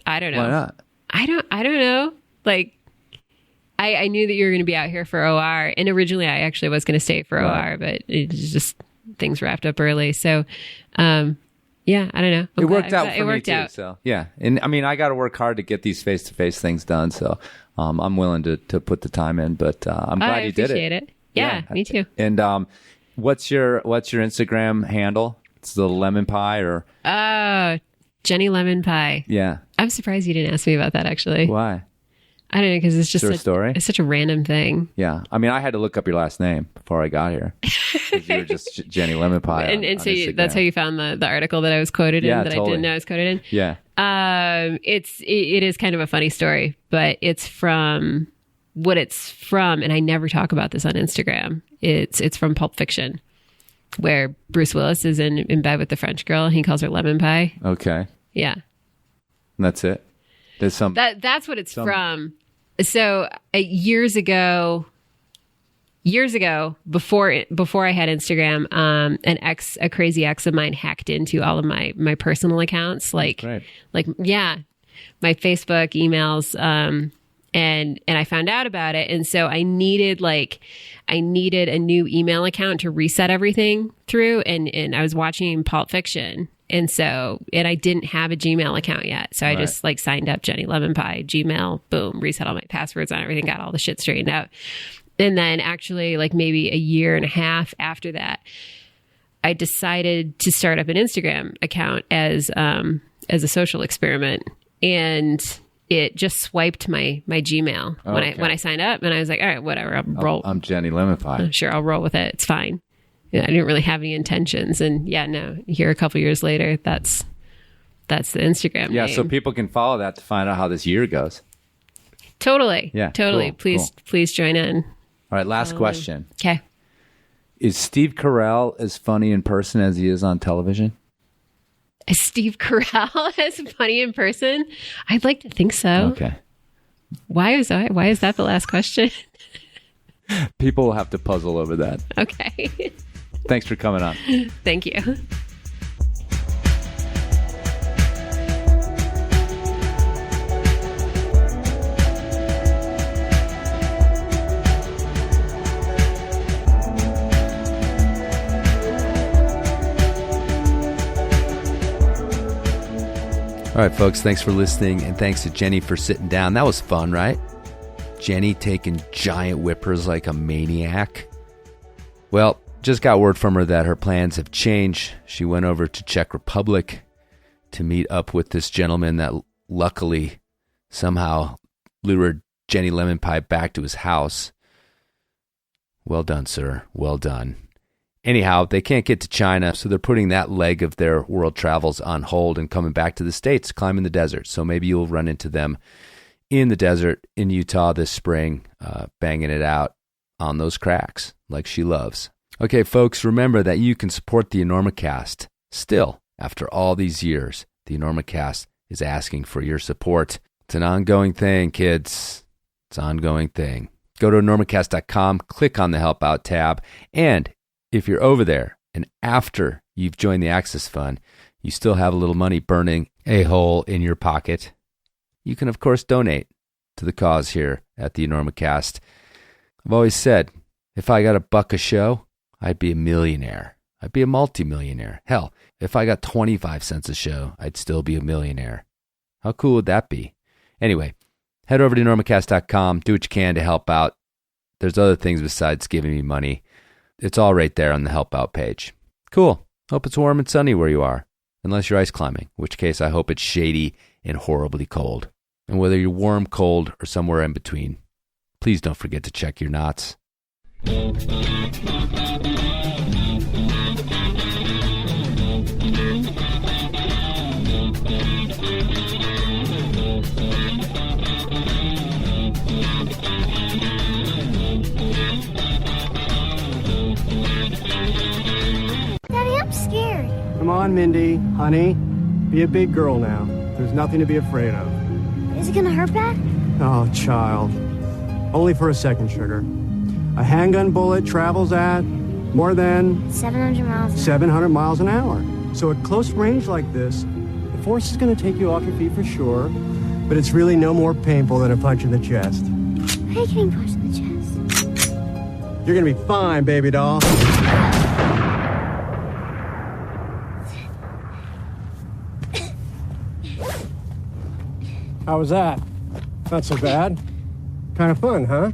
[SPEAKER 7] know.
[SPEAKER 2] Why not?
[SPEAKER 7] I don't know. Like, I knew that you were going to be out here for OR, and originally I actually was going to stay for OR, but it just things wrapped up early. So, yeah, I don't know.
[SPEAKER 2] It worked out for me too. So yeah, and I mean, I got to work hard to get these face-to-face things done. So I'm willing to put the time in, but I'm glad you did it.
[SPEAKER 7] I appreciate it. Yeah, me too.
[SPEAKER 2] And what's your Instagram handle? It's the lemon pie or
[SPEAKER 7] Jenny Lemon Pie.
[SPEAKER 2] Yeah.
[SPEAKER 7] I'm surprised you didn't ask me about that, actually.
[SPEAKER 2] Why?
[SPEAKER 7] I don't know, because it's just
[SPEAKER 2] a story.
[SPEAKER 7] It's such a random thing.
[SPEAKER 2] Yeah, I mean, I had to look up your last name before I got here. You were just Jenny Lemon Pie,
[SPEAKER 7] and so that's how you found the article that I was quoted in, that
[SPEAKER 2] totally.
[SPEAKER 7] I didn't know I was quoted in.
[SPEAKER 2] Yeah.
[SPEAKER 7] It is kind of a funny story, but it's from, and I never talk about this on Instagram. It's from Pulp Fiction, where Bruce Willis is in bed with the French girl, and he calls her Lemon Pie.
[SPEAKER 2] Okay.
[SPEAKER 7] Yeah.
[SPEAKER 2] And that's it. There's some.
[SPEAKER 7] That's what it's from. So years ago, years ago, before I had Instagram, a crazy ex of mine hacked into all of my personal accounts, my Facebook, emails, and I found out about it, and so I needed a new email account to reset everything through, and I was watching Pulp Fiction, and I didn't have a Gmail account yet, so I just signed up Jenny Lemon Pie, Gmail, boom, reset all my passwords on everything, got all the shit straightened out. And then actually maybe a year and a half after that, I decided to start up an Instagram account as a social experiment, and it just swiped my Gmail when I signed up, and I was like, all right, whatever, I'll roll.
[SPEAKER 2] I'm Jenny Lemon Pie.
[SPEAKER 7] Sure, I'll roll with it. It's fine. Yeah, I didn't really have any intentions, and here a couple years later, that's the Instagram name.
[SPEAKER 2] So people can follow that to find out how this year goes.
[SPEAKER 7] Totally.
[SPEAKER 2] Yeah.
[SPEAKER 7] Totally.
[SPEAKER 2] Cool,
[SPEAKER 7] Please join in.
[SPEAKER 2] All right, last question.
[SPEAKER 7] Okay.
[SPEAKER 2] Is Steve Carell as funny in person as he is on television?
[SPEAKER 7] Is Steve Carell as funny in person? I'd like to think so.
[SPEAKER 2] Okay.
[SPEAKER 7] Why is that the last question?
[SPEAKER 2] People will have to puzzle over that.
[SPEAKER 7] Okay.
[SPEAKER 2] Thanks for coming on.
[SPEAKER 7] Thank you.
[SPEAKER 2] All right, folks, thanks for listening, and thanks to Jenny for sitting down. That was fun, right? Jenny taking giant whippers like a maniac. Well, just got word from her that her plans have changed. She went over to Czech Republic to meet up with this gentleman that luckily somehow lured Jenny Lemon Pie back to his house. Well done, sir. Well done. Anyhow, they can't get to China, so they're putting that leg of their world travels on hold and coming back to the States, climbing the desert. So maybe you'll run into them in the desert in Utah this spring, banging it out on those cracks like she loves. Okay, folks, remember that you can support the Enormocast. Still, after all these years, the Enormocast is asking for your support. It's an ongoing thing, kids. It's an ongoing thing. Go to enormocast.com, click on the Help Out tab, and if you're over there and after you've joined the Access Fund, you still have a little money burning a hole in your pocket, you can, of course, donate to the cause here at the Enormocast. I've always said, if I got $1 a show, I'd be a millionaire. I'd be a multimillionaire. Hell, if I got 25 cents a show, I'd still be a millionaire. How cool would that be? Anyway, head over to enormocast.com, do what you can to help out. There's other things besides giving me money. It's all right there on the Help Out page. Cool. Hope it's warm and sunny where you are, unless you're ice climbing, in which case I hope it's shady and horribly cold. And whether you're warm, cold, or somewhere in between, please don't forget to check your knots.
[SPEAKER 8] Scared.
[SPEAKER 9] Come on, Mindy, honey. Be a big girl now. There's nothing to be afraid of.
[SPEAKER 8] Is it gonna hurt bad?
[SPEAKER 9] Oh, child. Only for a second, sugar. A handgun bullet travels at more than 700 miles an hour. So at close range like this, the force is gonna take you off your feet for sure, but it's really no more painful than a punch in the chest.
[SPEAKER 8] How are you getting punched in the chest?
[SPEAKER 9] You're gonna be fine, baby doll. How was that? Not so bad. Kind of fun, huh?